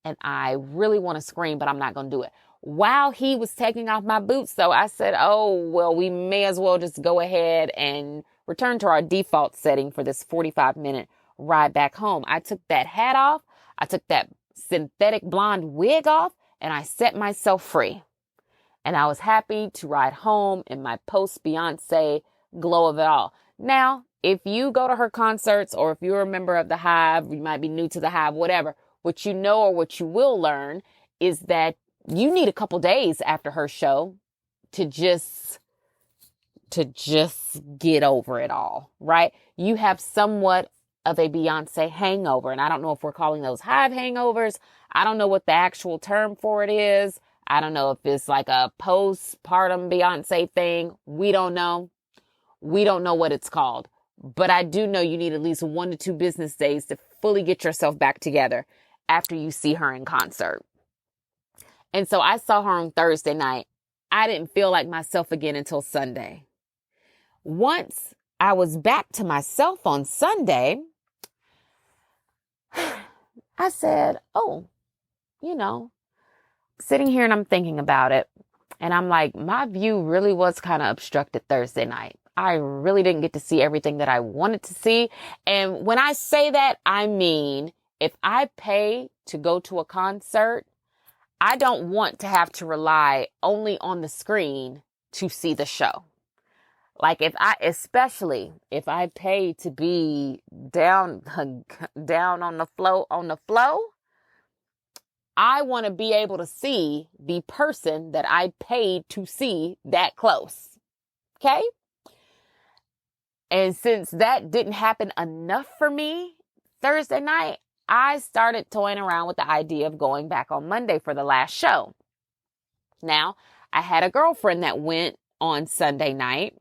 and I really want to scream, but I'm not going to do it. While he was taking off my boots, though, I said, oh, well, we may as well just go ahead and return to our default setting for this 45-minute ride back home. I took that hat off. I took that synthetic blonde wig off, and I set myself free. And I was happy to ride home in my post-Beyoncé glow of it all. Now, if you go to her concerts, or if you're a member of the Hive, you might be new to the Hive, whatever, what you know or what you will learn is that you need a couple days after her show to just get over it all, right? You have somewhat of a Beyoncé hangover. And I don't know if we're calling those Hive hangovers. I don't know what the actual term for it is. I don't know if it's like a postpartum Beyoncé thing. We don't know. We don't know what it's called. But I do know you need at least 1 to 2 business days to fully get yourself back together after you see her in concert. And so I saw her on Thursday night. I didn't feel like myself again until Sunday. Once I was back to myself on Sunday, I said, oh, sitting here and I'm thinking about it. And I'm like, my view really was kind of obstructed Thursday night. I really didn't get to see everything that I wanted to see. And when I say that, I mean, if I pay to go to a concert, I don't want to have to rely only on the screen to see the show. Like especially if I pay to be down on the flow, I want to be able to see the person that I paid to see that close. Okay? And since that didn't happen enough for me Thursday night, I started toying around with the idea of going back on Monday for the last show. Now, I had a girlfriend that went on Sunday night.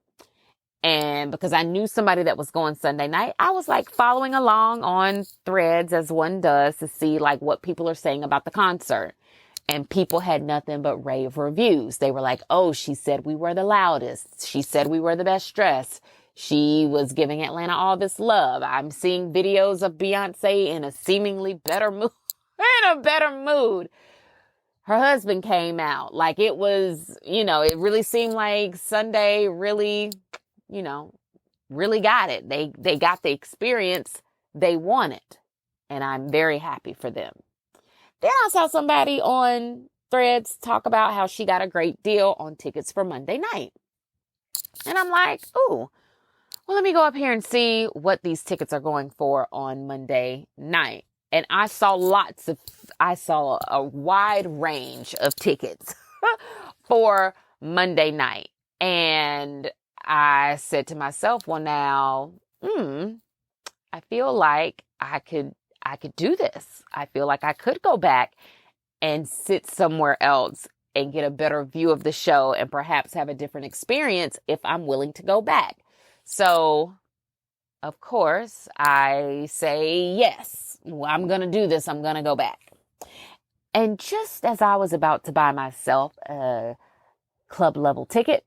And because I knew somebody that was going Sunday night, I was like following along on threads as one does to see like what people are saying about the concert. And people had nothing but rave reviews. They were like, oh, she said we were the loudest. She said we were the best dressed. She was giving Atlanta all this love. I'm seeing videos of Beyoncé in a seemingly better mood. Her husband came out. Like it was, it really seemed like Sunday really got it. They got the experience they wanted. And I'm very happy for them. Then I saw somebody on threads talk about how she got a great deal on tickets for Monday night. And I'm like, ooh, well, let me go up here and see what these tickets are going for on Monday night. And I saw a wide range of tickets for Monday night. And I said to myself, well, now, I feel like I could do this. I feel like I could go back and sit somewhere else and get a better view of the show and perhaps have a different experience if I'm willing to go back. So, of course, I say, yes, I'm going to do this. I'm going to go back. And just as I was about to buy myself a club level ticket,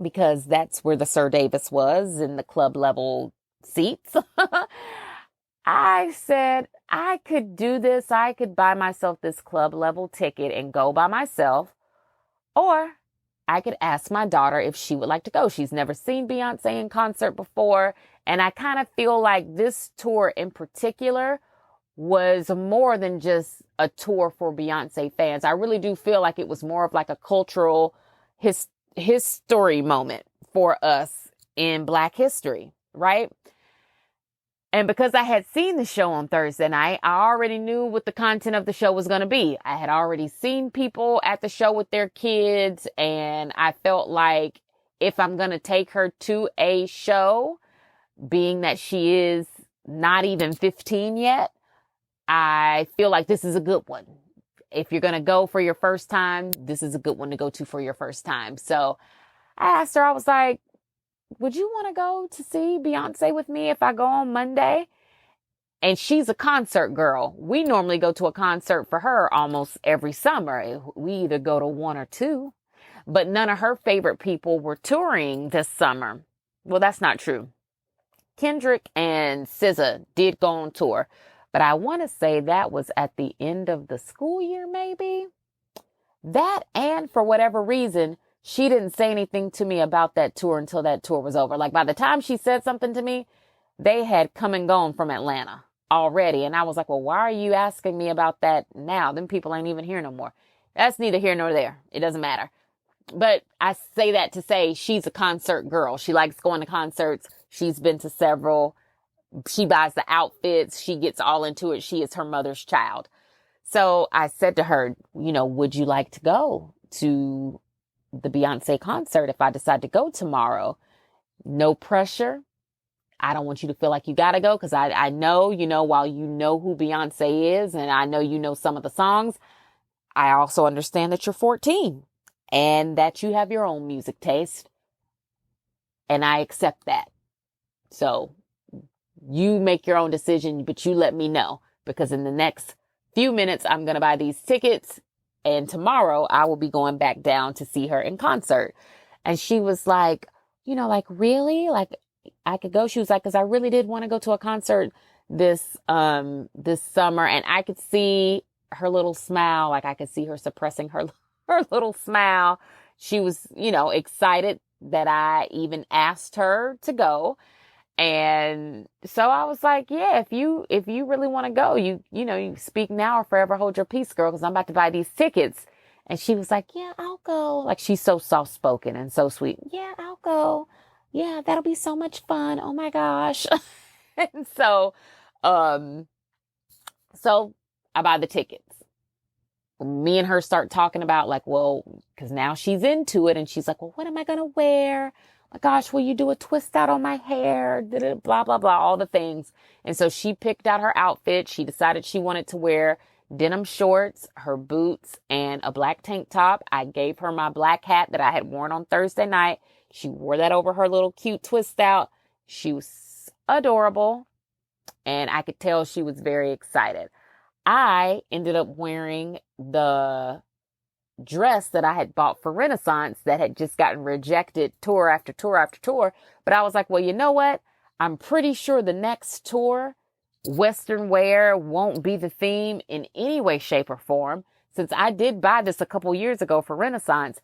because that's where the Sir Davis was, in the club level seats, I said, I could do this. I could buy myself this club level ticket and go by myself, or I could ask my daughter if she would like to go. She's never seen Beyoncé in concert before. And I kind of feel like this tour in particular was more than just a tour for Beyoncé fans. I really do feel like it was more of like a cultural history moment for us in Black history, right? And because I had seen the show on Thursday night, I already knew what the content of the show was going to be. I had already seen people at the show with their kids, and I felt like if I'm going to take her to a show, being that she is not even 15 yet, I feel like this is a good one. If you're going to go for your first time, this is a good one to go to for your first time. So I asked her, I was like, would you want to go to see Beyonce with me if I go on Monday? And she's a concert girl. We normally go to a concert for her almost every summer. We either go to one or two, but none of her favorite people were touring this summer. Well, that's not true. Kendrick and SZA did go on tour, but I want to say that was at the end of the school year, maybe. That, and for whatever reason, she didn't say anything to me about that tour until that tour was over. Like by the time she said something to me, they had come and gone from Atlanta already. And I was like, well, why are you asking me about that now? Them people ain't even here no more. That's neither here nor there. It doesn't matter. But I say that to say she's a concert girl. She likes going to concerts. She's been to several. She buys the outfits. She gets all into it. She is her mother's child. So I said to her, would you like to go to the Beyonce concert if I decide to go tomorrow? No pressure. I don't want you to feel like you got to go because I know, while you know who Beyonce is and I know you know some of the songs, I also understand that you're 14 and that you have your own music taste. And I accept that. So you make your own decision, but you let me know because in the next few minutes, I'm going to buy these tickets and tomorrow I will be going back down to see her in concert. And she was like, really? Like, I could go. She was like, because I really did want to go to a concert this summer, and I could see her little smile. Like I could see her suppressing her little smile. She was, excited that I even asked her to go. And so I was like, yeah, if you really want to go, you speak now or forever hold your peace, girl, because I'm about to buy these tickets. And she was like, yeah, I'll go. Like she's so soft spoken and so sweet. Yeah, I'll go. Yeah, that'll be so much fun. Oh my gosh. And so I buy the tickets. Me and her start talking about like, well, because now she's into it. And she's like, well, what am I going to wear? My gosh, will you do a twist out on my hair? Blah, blah, blah, all the things. And so she picked out her outfit. She decided she wanted to wear denim shorts, her boots, and a black tank top. I gave her my black hat that I had worn on Thursday night. She wore that over her little cute twist out. She was adorable. And I could tell she was very excited. I ended up wearing the dress that I had bought for Renaissance that had just gotten rejected tour after tour after tour. But I was like, well, you know what? I'm pretty sure the next tour, Western wear won't be the theme in any way, shape, or form. Since I did buy this a couple years ago for Renaissance,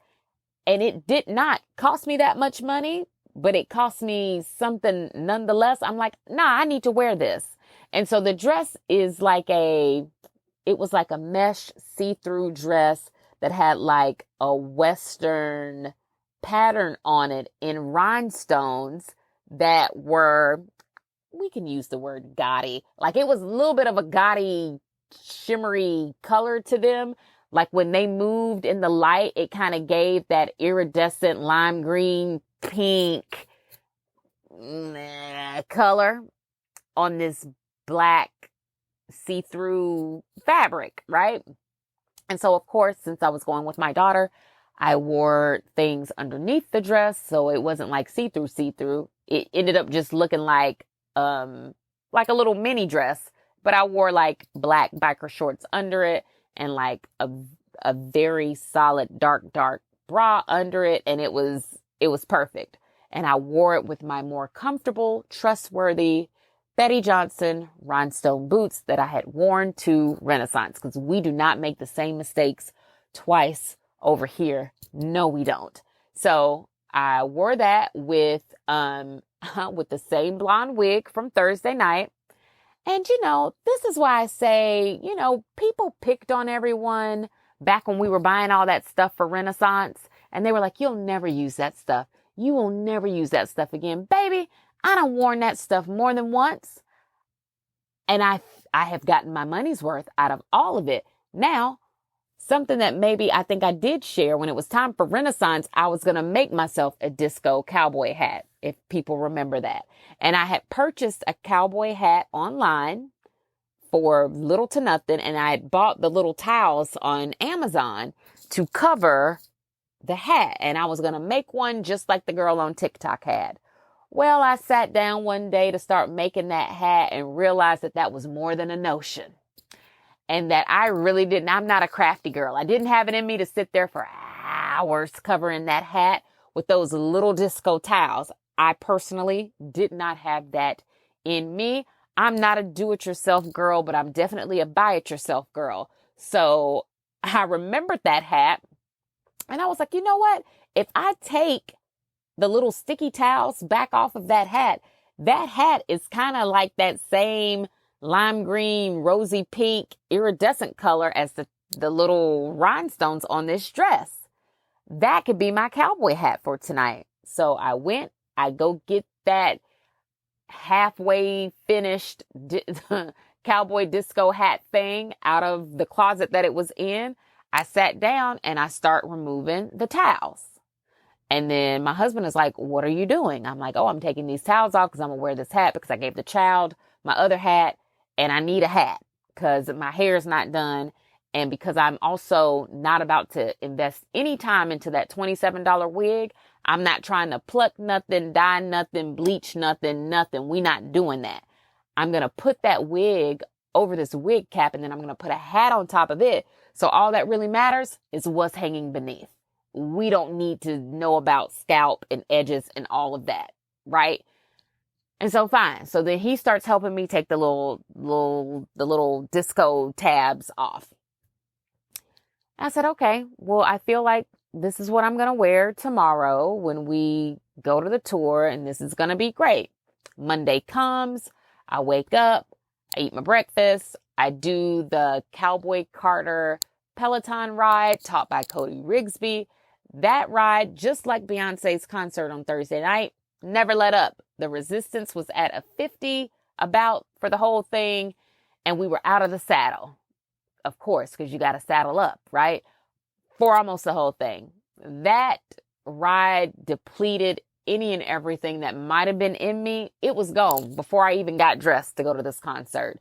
and it did not cost me that much money, but it cost me something nonetheless. I'm like, nah, I need to wear this. And so the dress is it was like a mesh see-through dress that had like a Western pattern on it in rhinestones that were, we can use the word gaudy. Like it was a little bit of a gaudy, shimmery color to them. Like when they moved in the light, it kind of gave that iridescent lime green, pink color on this black see-through fabric, right? And so, of course, since I was going with my daughter, I wore things underneath the dress. So it wasn't like see-through. It ended up just looking like a little mini dress, but I wore like black biker shorts under it and like a very solid dark bra under it. And it was perfect. And I wore it with my more comfortable, trustworthy Betty Johnson rhinestone boots that I had worn to Renaissance, because we do not make the same mistakes twice over here. No, we don't. So I wore that with the same blonde wig from Thursday night. And, this is why I say, people picked on everyone back when we were buying all that stuff for Renaissance. And they were like, you'll never use that stuff. You will never use that stuff again. Baby, I done worn that stuff more than once. And I have gotten my money's worth out of all of it. Now, something that maybe I think I did share when it was time for Renaissance, I was going to make myself a disco cowboy hat, if people remember that. And I had purchased a cowboy hat online for little to nothing. And I had bought the little towels on Amazon to cover the hat. And I was going to make one just like the girl on TikTok had. Well, I sat down one day to start making that hat and realized that that was more than a notion. And that I really didn't, I'm not a crafty girl. I didn't have it in me to sit there for hours covering that hat with those little disco towels. I personally did not have that in me. I'm not a do-it-yourself girl, but I'm definitely a buy-it-yourself girl. So I remembered that hat and I was like, you know what? If I take the little sticky towels back off of that hat is kind of like that same lime green, rosy pink, iridescent color as the little rhinestones on this dress. That could be my cowboy hat for tonight. So I go get that halfway finished cowboy disco hat thing out of the closet that it was in. I sat down and I start removing the towels. And then my husband is like, what are you doing? I'm like, oh, I'm taking these towels off because I'm going to wear this hat because I gave the child my other hat and I need a hat because my hair is not done. And because I'm also not about to invest any time into that $27 wig, I'm not trying to pluck nothing, dye nothing, bleach nothing. We not doing that. I'm going to put that wig over this wig cap and then I'm going to put a hat on top of it. So all that really matters is what's hanging beneath. We don't need to know about scalp and edges and all of that, right? And so fine. So then he starts helping me take the little disco tabs off. I said, okay, well, I feel like this is what I'm going to wear tomorrow when we go to the tour, and this is going to be great. Monday comes, I wake up, I eat my breakfast, I do the Cowboy Carter Peloton ride taught by Cody Rigsby. That ride, just like Beyonce's concert on Thursday night, never let up. The resistance was at a 50 about for the whole thing, and we were out of the saddle. Of course, because you got to saddle up, right? For almost the whole thing. That ride depleted any and everything that might have been in me. It was gone before I even got dressed to go to this concert.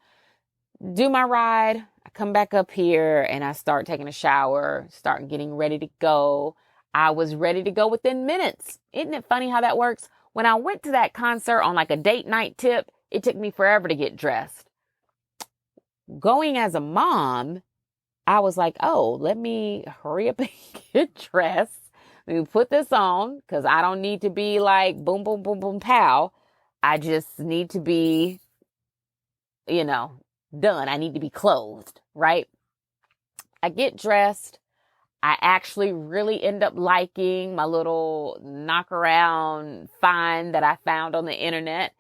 Do my ride. I come back up here and I start taking a shower, start getting ready to go. I was ready to go within minutes. Isn't it funny how that works? When I went to that concert on like a date night tip, it took me forever to get dressed. Going as a mom, I was like, oh, let me hurry up and get dressed. Let me put this on because I don't need to be like boom, boom, boom, boom, pow. I just need to be, done. I need to be clothed, right? I get dressed. I actually really end up liking my little knock around find that I found on the internet.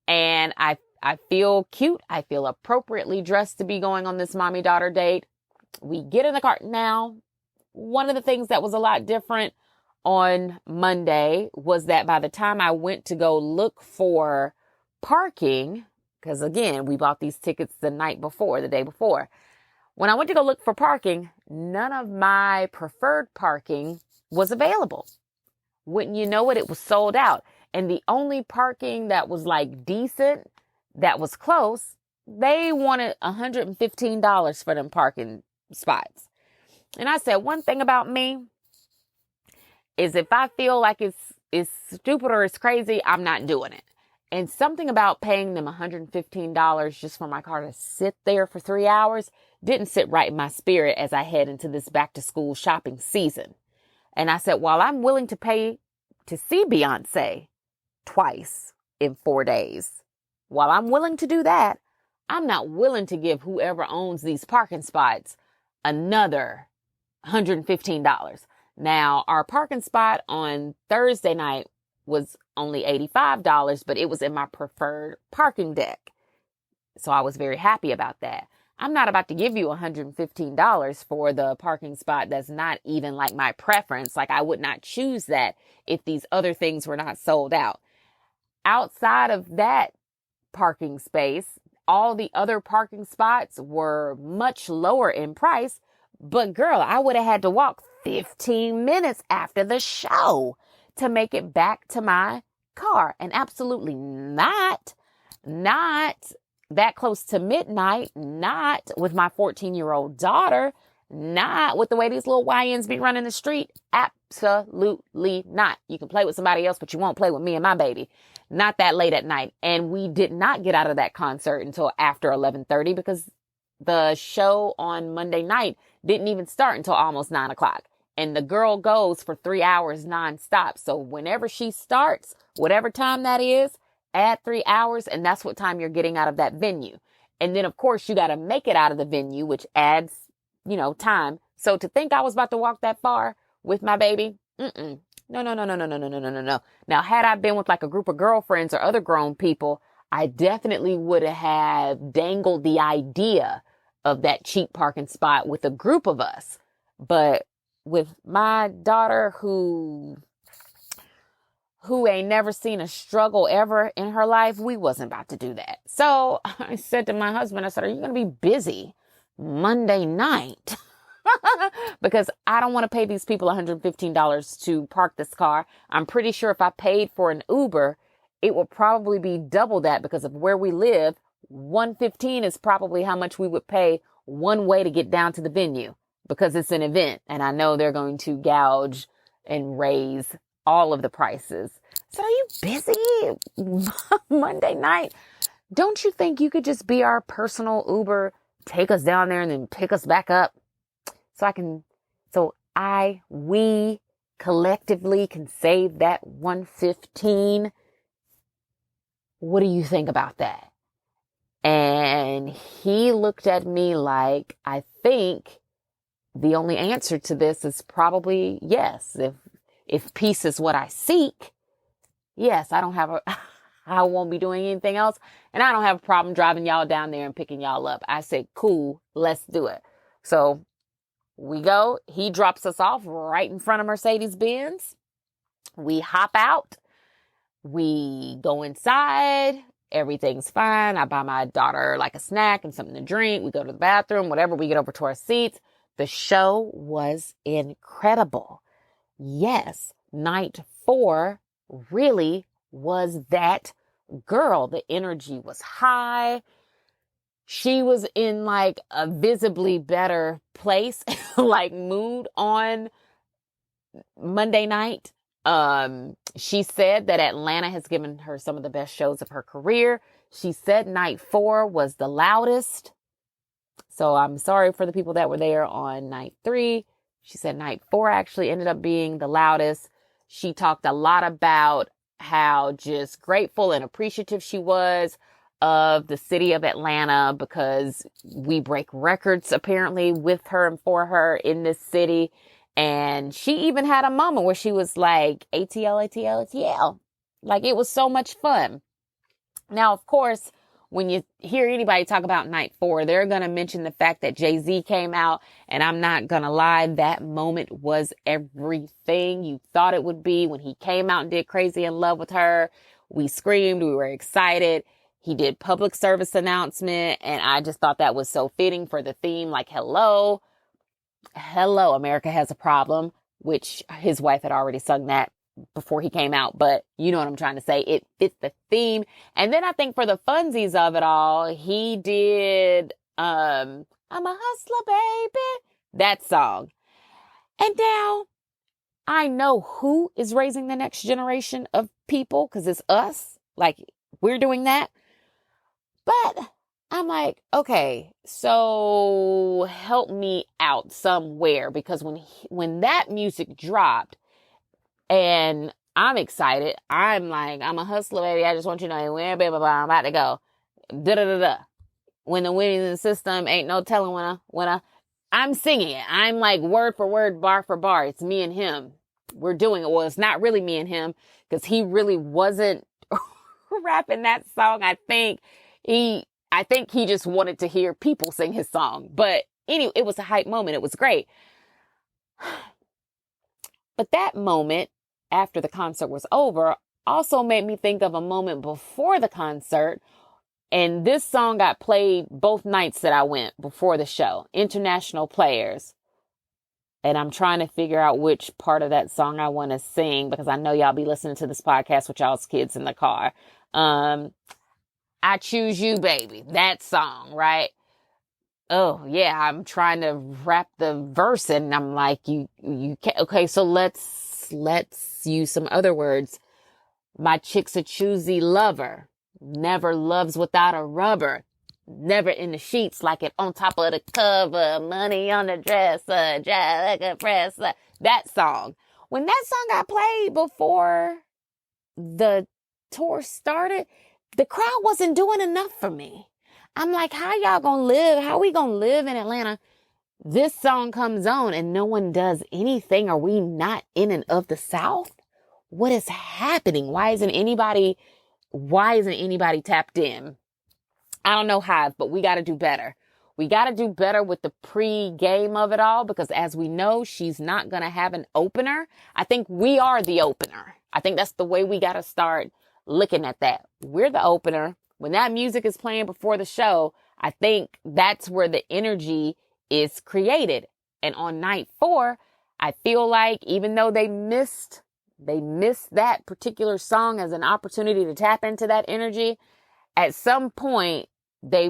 And I feel cute. I feel appropriately dressed to be going on this mommy-daughter date. We get in the car. Now, one of the things that was a lot different on Monday was that by the time I went to go look for parking, because again, we bought these tickets the day before. When I went to go look for parking, none of my preferred parking was available. Wouldn't you know it, it was sold out. And the only parking that was like decent, that was close, they wanted $115 for them parking spots. And I said, one thing about me is if I feel like it's stupid or it's crazy, I'm not doing it. And something about paying them $115 just for my car to sit there for 3 hours didn't sit right in my spirit as I head into this back to school shopping season. And I said, while I'm willing to pay to see Beyonce twice in 4 days, while I'm willing to do that, I'm not willing to give whoever owns these parking spots another $115. Now, our parking spot on Thursday night was only $85, but it was in my preferred parking deck. So I was very happy about that. I'm not about to give you $115 for the parking spot that's not even like my preference. Like I would not choose that if these other things were not sold out. Outside of that parking space, all the other parking spots were much lower in price. But girl, I would have had to walk 15 minutes after the show to make it back to my car. And absolutely not that close to midnight, not with my 14-year-old daughter, not with the way these little YNs be running the street. Absolutely not. You can play with somebody else, but you won't play with me and my baby. not that late at night. And we did not get out of that concert until after 11:30 because the show on Monday night didn't even start until almost 9 o'clock. And the girl goes for 3 hours nonstop. So whenever she starts, whatever time that is, add 3 hours, and that's what time you're getting out of that venue. And then, of course, you got to make it out of the venue, which adds, time. So to think I was about to walk that far with my baby, no. Now, had I been with like a group of girlfriends or other grown people, I definitely would have dangled the idea of that cheap parking spot with a group of us. But with my daughter who ain't never seen a struggle ever in her life, we wasn't about to do that. So I said to my husband, I said, are you going to be busy Monday night? Because I don't want to pay these people $115 to park this car. I'm pretty sure if I paid for an Uber, it will probably be double that because of where we live. $115 is probably how much we would pay one way to get down to the venue because it's an event. And I know they're going to gouge and raise all of the prices. So are you busy Monday night? Don't you think you could just be our personal Uber, take us down there and then pick us back up? We collectively can save that $115. What do you think about that? And he looked at me like, I think the only answer to this is probably yes. If peace is what I seek, yes, I won't be doing anything else. And I don't have a problem driving y'all down there and picking y'all up. I said, cool, let's do it. So we go, he drops us off right in front of Mercedes-Benz. We hop out, we go inside, everything's fine. I buy my daughter like a snack and something to drink. We go to the bathroom, whatever, we get over to our seats. The show was incredible. Yes, night 4 really was that girl. The energy was high. She was in like a visibly better place, like mood on Monday night. She said that Atlanta has given her some of the best shows of her career. She said night 4 was the loudest. So I'm sorry for the people that were there on night 3. She said night 4 actually ended up being the loudest. She talked a lot about how just grateful and appreciative she was of the city of Atlanta because we break records apparently with her and for her in this city. And she even had a moment where she was like, ATL, ATL, ATL. Like it was so much fun. Now, of course, when you hear anybody talk about night 4, they're going to mention the fact that Jay-Z came out. And I'm not going to lie, that moment was everything you thought it would be when he came out and did Crazy in Love with Her. We screamed. We were excited. He did public service announcement. And I just thought that was so fitting for the theme. Like, hello, America has a problem, which his wife had already sung that before he came out. But you know what I'm trying to say. It fits the theme. And then I think for the funsies of it all, he did, I'm a hustler, baby, that song. And now I know who is raising the next generation of people because it's us. Like we're doing that. But I'm like, okay, so help me out somewhere because when that music dropped and I'm excited, I'm like, I'm a hustler, baby. I just want you to know where, blah, blah, blah, I'm about to go. Da da da da. When the winning's in the system, ain't no telling when I'm singing it. I'm like word for word, bar for bar. It's me and him. We're doing it. Well, it's not really me and him because he really wasn't rapping that song. I think he just wanted to hear people sing his song. But anyway, it was a hype moment. It was great. But that moment after the concert was over also made me think of a moment before the concert. And this song got played both nights that I went before the show, International Players. And I'm trying to figure out which part of that song I want to sing because I know y'all be listening to this podcast with y'all's kids in the car. I Choose You, Baby. That song, right? Oh, yeah. I'm trying to rap the verse and I'm like, you can't. Okay, so let's use some other words. My chick's a choosy lover. Never loves without a rubber. Never in the sheets like it on top of the cover. Money on the dresser. Dry like a presser. That song. When that song got played before the tour started, the crowd wasn't doing enough for me. I'm like, how y'all gonna live? How we gonna live in Atlanta? This song comes on and no one does anything. Are we not in and of the South? What is happening? Why isn't anybody tapped in? I don't know, Hive, but we got to do better. We got to do better with the pre-game of it all, because as we know, she's not going to have an opener. I think we are the opener. I think that's the way we got to start looking at that. We're the opener. When that music is playing before the show, I think that's where the energy is created. And on night 4, I feel like even though they missed that particular song as an opportunity to tap into that energy, at some point,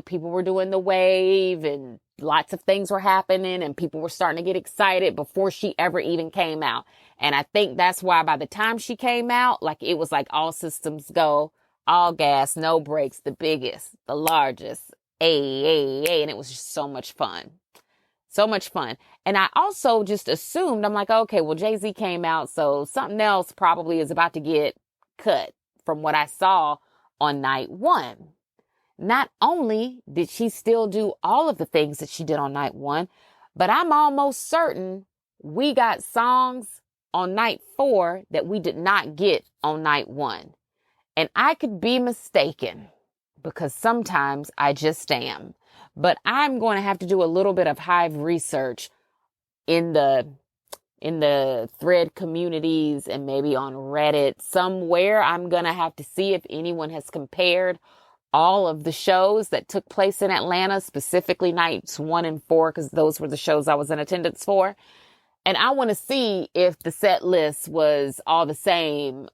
people were doing the wave and lots of things were happening and people were starting to get excited before she ever even came out. And I think that's why by the time she came out, like it was like all systems go, all gas, no brakes, the biggest, the largest, and it was just so much fun. So much fun. And I also just assumed, I'm like, okay, well, Jay-Z came out, so something else probably is about to get cut from what I saw on night 1. Not only did she still do all of the things that she did on night 1, but I'm almost certain we got songs on night 4 that we did not get on night 1. And I could be mistaken, because sometimes I just am. But I'm going to have to do a little bit of Hive research in the thread communities and maybe on Reddit somewhere. I'm going to have to see if anyone has compared all of the shows that took place in Atlanta, specifically nights 1 and 4, because those were the shows I was in attendance for. And I want to see if the set list was all the same,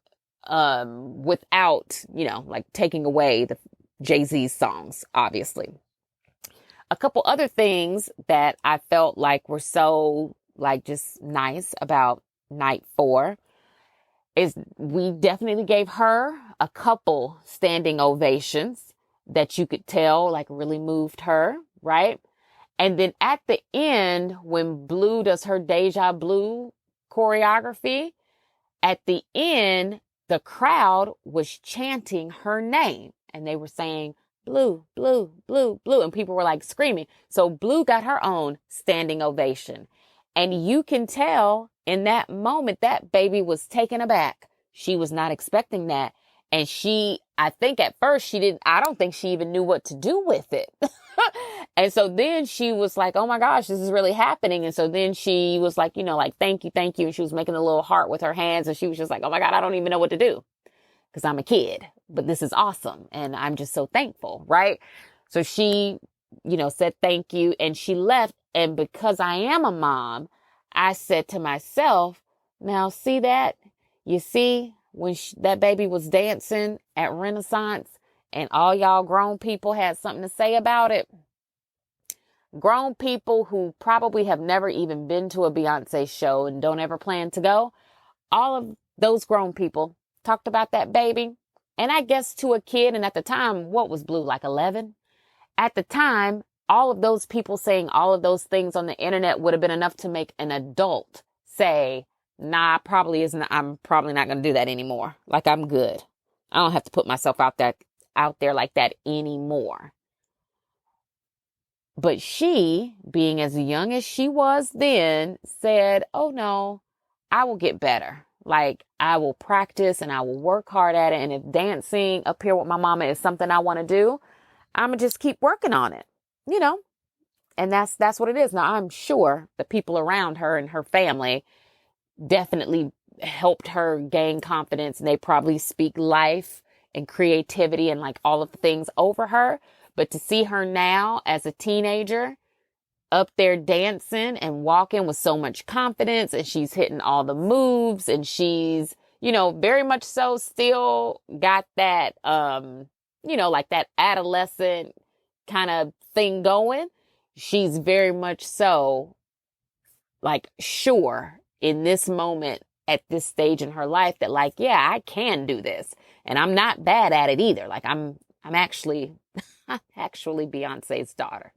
without, like taking away the Jay-Z's songs, obviously. A couple other things that I felt like were so just nice about night 4 is we definitely gave her a couple standing ovations that you could tell really moved her, right? And then at the end, when Blue does her Deja Blue choreography, at the end, the crowd was chanting her name and they were saying, Blue, Blue, Blue, Blue. And people were screaming. So Blue got her own standing ovation. And you can tell in that moment that baby was taken aback. She was not expecting that. And I think at first I don't think she even knew what to do with it. And so then she was like, oh my gosh, this is really happening. And so then she was like, thank you, thank you. And she was making a little heart with her hands. And she was just like, oh my God, I don't even know what to do, because I'm a kid, but this is awesome. And I'm just so thankful, right? So she, said thank you and she left. And because I am a mom, I said to myself, now see that? You see, when that baby was dancing at Renaissance and all y'all grown people had something to say about it. Grown people who probably have never even been to a Beyoncé show and don't ever plan to go. All of those grown people talked about that baby. And I guess to a kid, and at the time, what was Blue, 11? At the time, all of those people saying all of those things on the internet would have been enough to make an adult say, nah, I'm probably not going to do that anymore. I'm good. I don't have to put myself out there like that anymore. But she, being as young as she was then, said, oh no, I will get better. I will practice and I will work hard at it. And if dancing up here with my mama is something I want to do, I'm going to just keep working on it, and that's what it is. Now, I'm sure the people around her and her family definitely helped her gain confidence, and they probably speak life and creativity and all of the things over her. But to see her now as a teenager up there dancing and walking with so much confidence, and she's hitting all the moves, and she's, very much so still got that, that adolescent kind of thing going. She's very much so sure in this moment at this stage in her life that like, yeah, I can do this. And I'm not bad at it either. Like I'm actually Beyonce's daughter.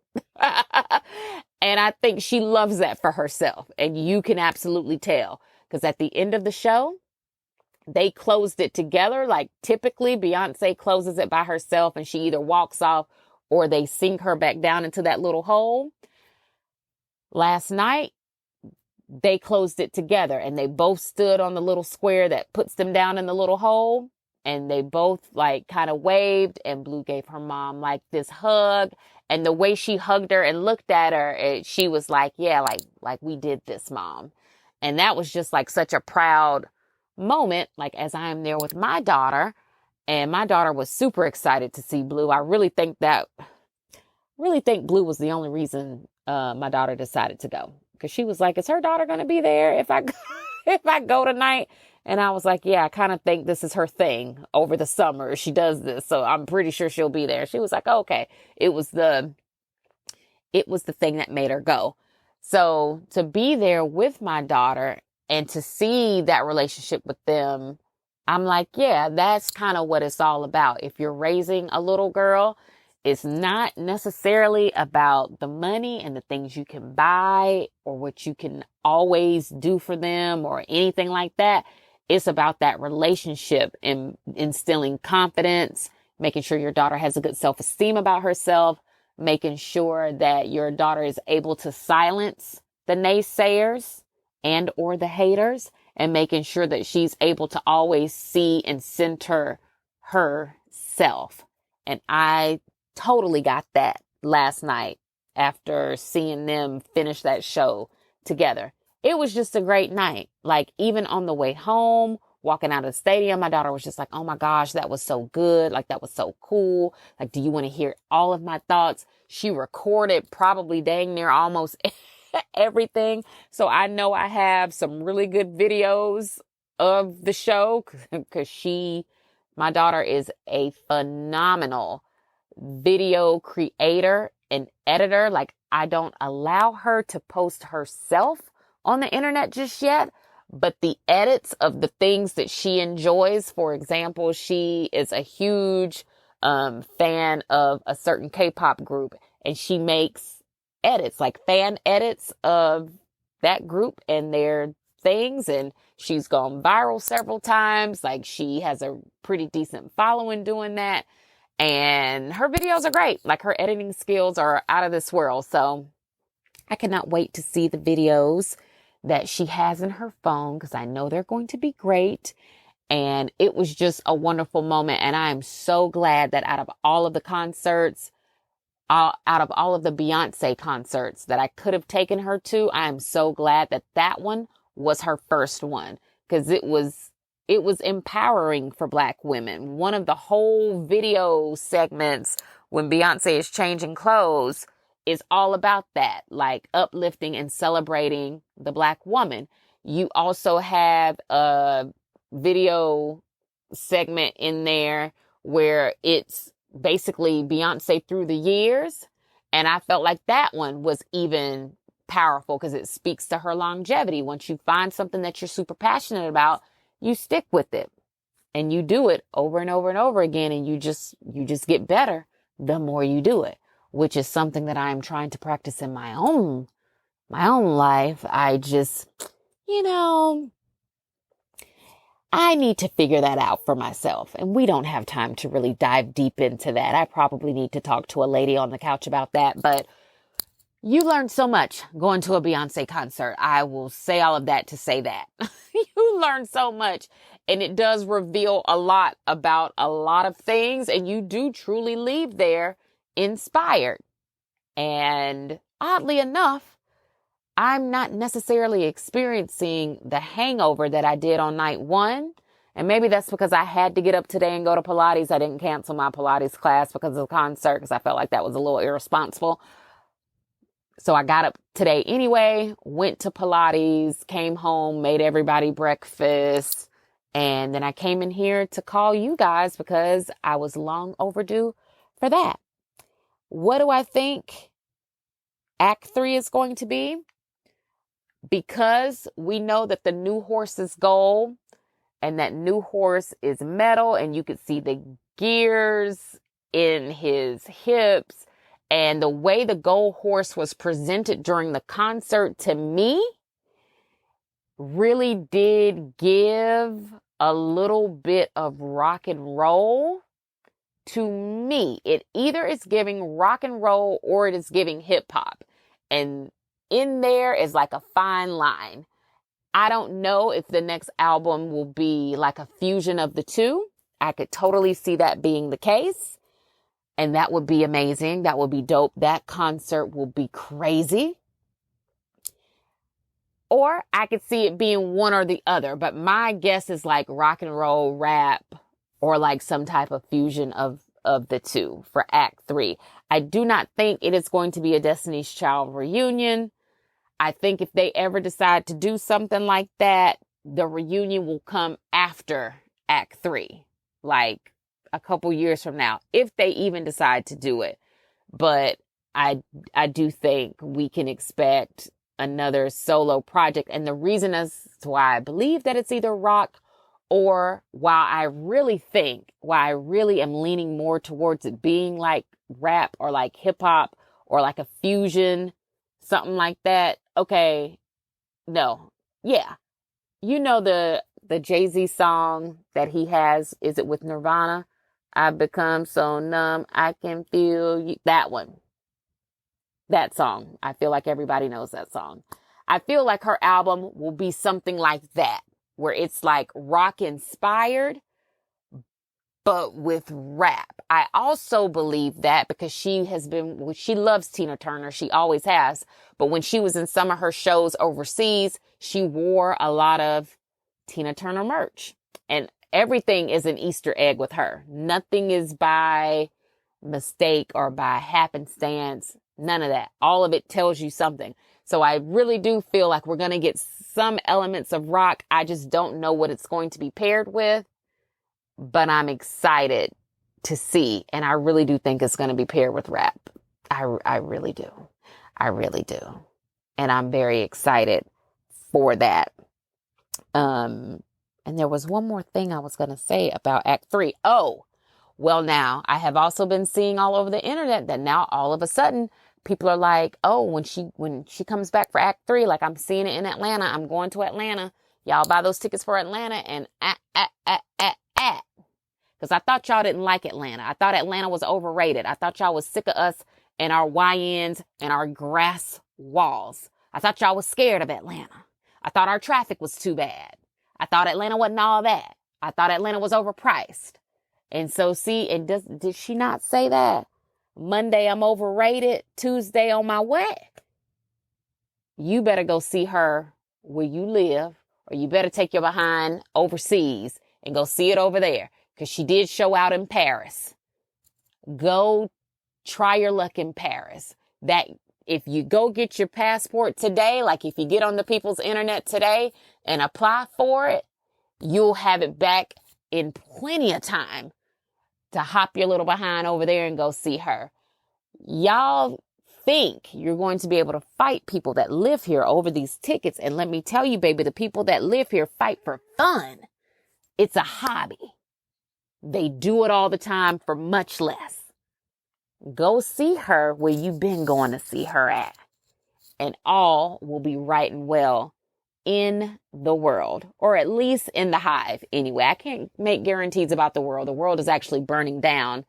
And I think she loves that for herself. And you can absolutely tell, because at the end of the show, they closed it together. Like typically Beyonce closes it by herself and she either walks off or they sink her back down into that little hole. Last night, they closed it together and they both stood on the little square that puts them down in the little hole. And they both like kind of waved, and Blue gave her mom like this hug. And the way she hugged her and looked at her, she was like, yeah, like we did this, Mom. And that was just like such a proud moment. Like as I am there with my daughter, and my daughter was super excited to see Blue. I really think Blue was the only reason my daughter decided to go. Because she was like, is her daughter going to be there if I go tonight? And I was like, yeah, I kind of think this is her thing over the summer. She does this. So I'm pretty sure she'll be there. She was like, oh, okay. It was the thing that made her go. So to be there with my daughter and to see that relationship with them, I'm like, yeah, that's kind of what it's all about. If you're raising a little girl, it's not necessarily about the money and the things you can buy or what you can always do for them or anything like that. It's about that relationship and instilling confidence, making sure your daughter has a good self-esteem about herself, making sure that your daughter is able to silence the naysayers and or the haters, and making sure that she's able to always see and center herself. And I totally got that last night after seeing them finish that show together. It was just a great night. Like even on the way home, walking out of the stadium, my daughter was just like, oh my gosh, that was so good. Like that was so cool. Like, do you want to hear all of my thoughts? She recorded probably dang near almost everything. So I know I have some really good videos of the show because my daughter is a phenomenal video creator and editor. Like I don't allow her to post herself on the internet just yet, but the edits of the things that she enjoys, for example, she is a huge fan of a certain K-pop group, and she makes edits, like fan edits of that group and their things, and she's gone viral several times. Like she has a pretty decent following doing that, and her videos are great. Like her editing skills are out of this world. So I cannot wait to see the videos that she has in her phone, because I know they're going to be great. And it was just a wonderful moment. And I am so glad that out of all of the concerts, out of all of the Beyonce concerts that I could have taken her to, I am so glad that that one was her first one, because it was empowering for Black women. One of the whole video segments when Beyonce is changing clothes is all about that, like uplifting and celebrating the Black woman. You also have a video segment in there where it's basically Beyonce through the years. And I felt like that one was even powerful because it speaks to her longevity. Once you find something that you're super passionate about, you stick with it and you do it over and over and over again. And you just get better the more you do it, which is something that I am trying to practice in my own life. I just, I need to figure that out for myself. And we don't have time to really dive deep into that. I probably need to talk to a lady on the couch about that. But you learn so much going to a Beyonce concert. I will say all of that to say that. You learn so much. And it does reveal a lot about a lot of things. And you do truly leave there inspired. And oddly enough, I'm not necessarily experiencing the hangover that I did on night one. And maybe that's because I had to get up today and go to Pilates. I didn't cancel my Pilates class because of the concert, because I felt like that was a little irresponsible. So I got up today anyway, went to Pilates, came home, made everybody breakfast. And then I came in here to call you guys because I was long overdue for that. What do I think Act 3 is going to be? because we know that the new horse is gold and that new horse is metal, and you could see the gears in his hips, and the way the gold horse was presented during the concert to me really did give a little bit of rock and roll to me. It either is giving rock and roll or it is giving hip hop. And in there is like a fine line. I don't know if the next album will be like a fusion of the two. I could totally see that being the case. And that would be amazing. That would be dope. That concert will be crazy. Or I could see it being one or the other. But my guess is like rock and roll, rap, or like some type of fusion of the two for Act 3. I do not think it is going to be a Destiny's Child reunion. I think if they ever decide to do something like that, the reunion will come after Act 3. Like a couple years from now, if they even decide to do it. But I do think we can expect another solo project. And the reason as to why I believe that it's either rock, or why I really am leaning more towards it being like rap or like hip hop or like a fusion, something like that. Okay. No. Yeah. You know, the Jay-Z song that he has, is it with Nirvana? I've become so numb, I can feel you. That one. That song. I feel like everybody knows that song. I feel like her album will be something like that, where it's like rock inspired, but with rap. I also believe that because she loves Tina Turner. She always has. But when she was in some of her shows overseas, she wore a lot of Tina Turner merch. And everything is an Easter egg with her. Nothing is by mistake or by happenstance. None of that. All of it tells you something. So I really do feel like we're going to get some elements of rock. I just don't know what it's going to be paired with, but I'm excited to see. And I really do think it's going to be paired with rap. I really do. I really do. And I'm very excited for that. And there was one more thing I was going to say about Act 3. Oh, well, now I have also been seeing all over the internet that now all of a sudden people are like, oh, when she comes back for Act 3, like I'm seeing it in Atlanta. I'm going to Atlanta. Y'all buy those tickets for Atlanta and because I thought y'all didn't like Atlanta. I thought Atlanta was overrated. I thought y'all was sick of us and our YNs and our grass walls. I thought y'all was scared of Atlanta. I thought our traffic was too bad. I thought Atlanta wasn't all that. I thought Atlanta was overpriced. And so see, did she not say that? Monday, I'm overrated. Tuesday, on my way. You better go see her where you live, or you better take your behind overseas and go see it over there. Because she did show out in Paris. Go try your luck in Paris. That if you go get your passport today, like if you get on the people's internet today and apply for it, you'll have it back in plenty of time to hop your little behind over there and go see her. Y'all think you're going to be able to fight people that live here over these tickets. And let me tell you, baby, the people that live here fight for fun. It's a hobby. They do it all the time for much less. Go see her where you've been going to see her at. And all will be right and well in the world, or at least in the hive. Anyway, I can't make guarantees about the world. The world is actually burning down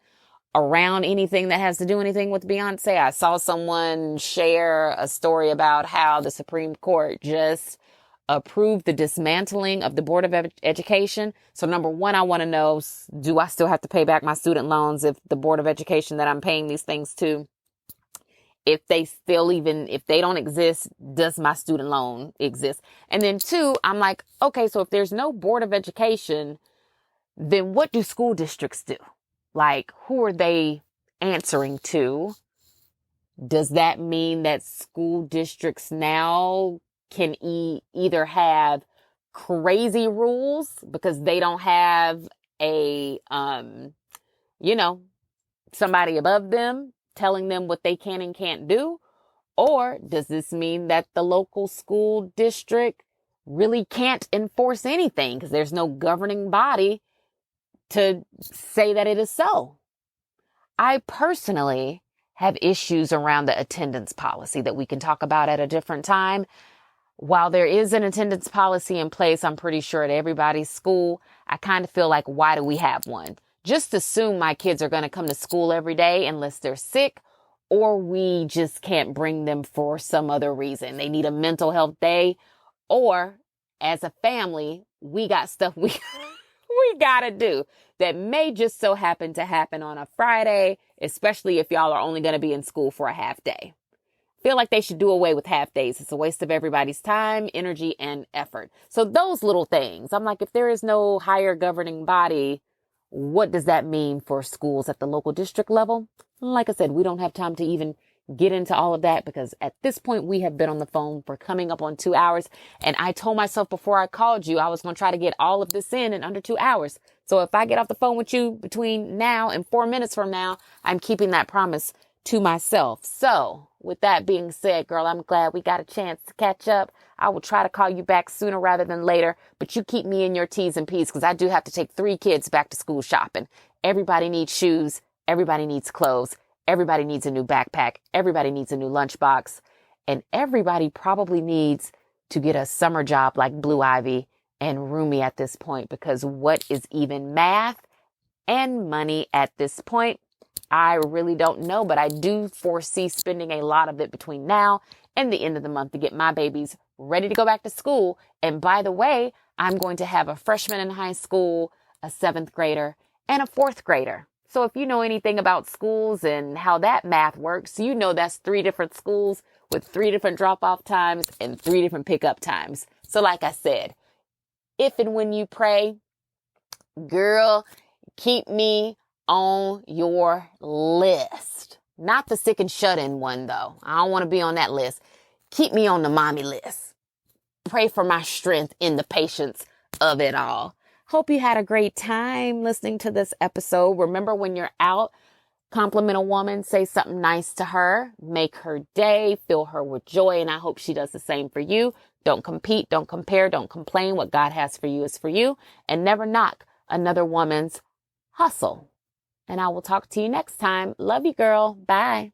around anything that has to do anything with Beyoncé. I saw someone share a story about how the Supreme Court just approved the dismantling of the Board of Education. So number one, I want to know, do I still have to pay back my student loans if the Board of Education that I'm paying these things to, if they don't exist, does my student loan exist? And then two, I'm like, okay, so if there's no Board of Education, then what do school districts do? Like, who are they answering to? Does that mean that school districts now can either have crazy rules because they don't have a, somebody above them telling them what they can and can't do? Or does this mean that the local school district really can't enforce anything because there's no governing body to say that it is so? I personally have issues around the attendance policy that we can talk about at a different time. While there is an attendance policy in place, I'm pretty sure at everybody's school, I kind of feel like, why do we have one? Just assume my kids are going to come to school every day unless they're sick, or we just can't bring them for some other reason. They need a mental health day, or as a family, we got stuff we got to do that may just so happen to happen on a Friday, especially if y'all are only going to be in school for a half day. Feel like they should do away with half days. It's a waste of everybody's time, energy, and effort. So those little things, I'm like, if there is no higher governing body, what does that mean for schools at the local district level? Like I said, we don't have time to even get into all of that because at this point we have been on the phone for coming up on 2 hours. And I told myself before I called you, I was going to try to get all of this in under 2 hours. So if I get off the phone with you between now and 4 minutes from now, I'm keeping that promise to myself. So with that being said, girl, I'm glad we got a chance to catch up. I will try to call you back sooner rather than later, but you keep me in your T's and P's because I do have to take 3 kids back to school shopping. Everybody needs shoes. Everybody needs clothes. Everybody needs a new backpack. Everybody needs a new lunchbox. And everybody probably needs to get a summer job like Blue Ivy and Rumi at this point, because what is even math and money at this point? I really don't know, but I do foresee spending a lot of it between now and the end of the month to get my babies ready to go back to school. And by the way, I'm going to have a freshman in high school, a 7th grader, and a 4th grader. So if you know anything about schools and how that math works, you know that's 3 different schools with 3 different drop-off times and 3 different pickup times. So like I said, if and when you pray, girl, keep me on your list. Not the sick and shut-in one, though. I don't want to be on that list. Keep me on the mommy list. Pray for my strength in the patience of it all. Hope you had a great time listening to this episode. Remember, when you're out, compliment a woman, say something nice to her, make her day, fill her with joy, and I hope she does the same for you. Don't compete, don't compare, don't complain. What God has for you is for you, and never knock another woman's hustle. And I will talk to you next time. Love you, girl. Bye.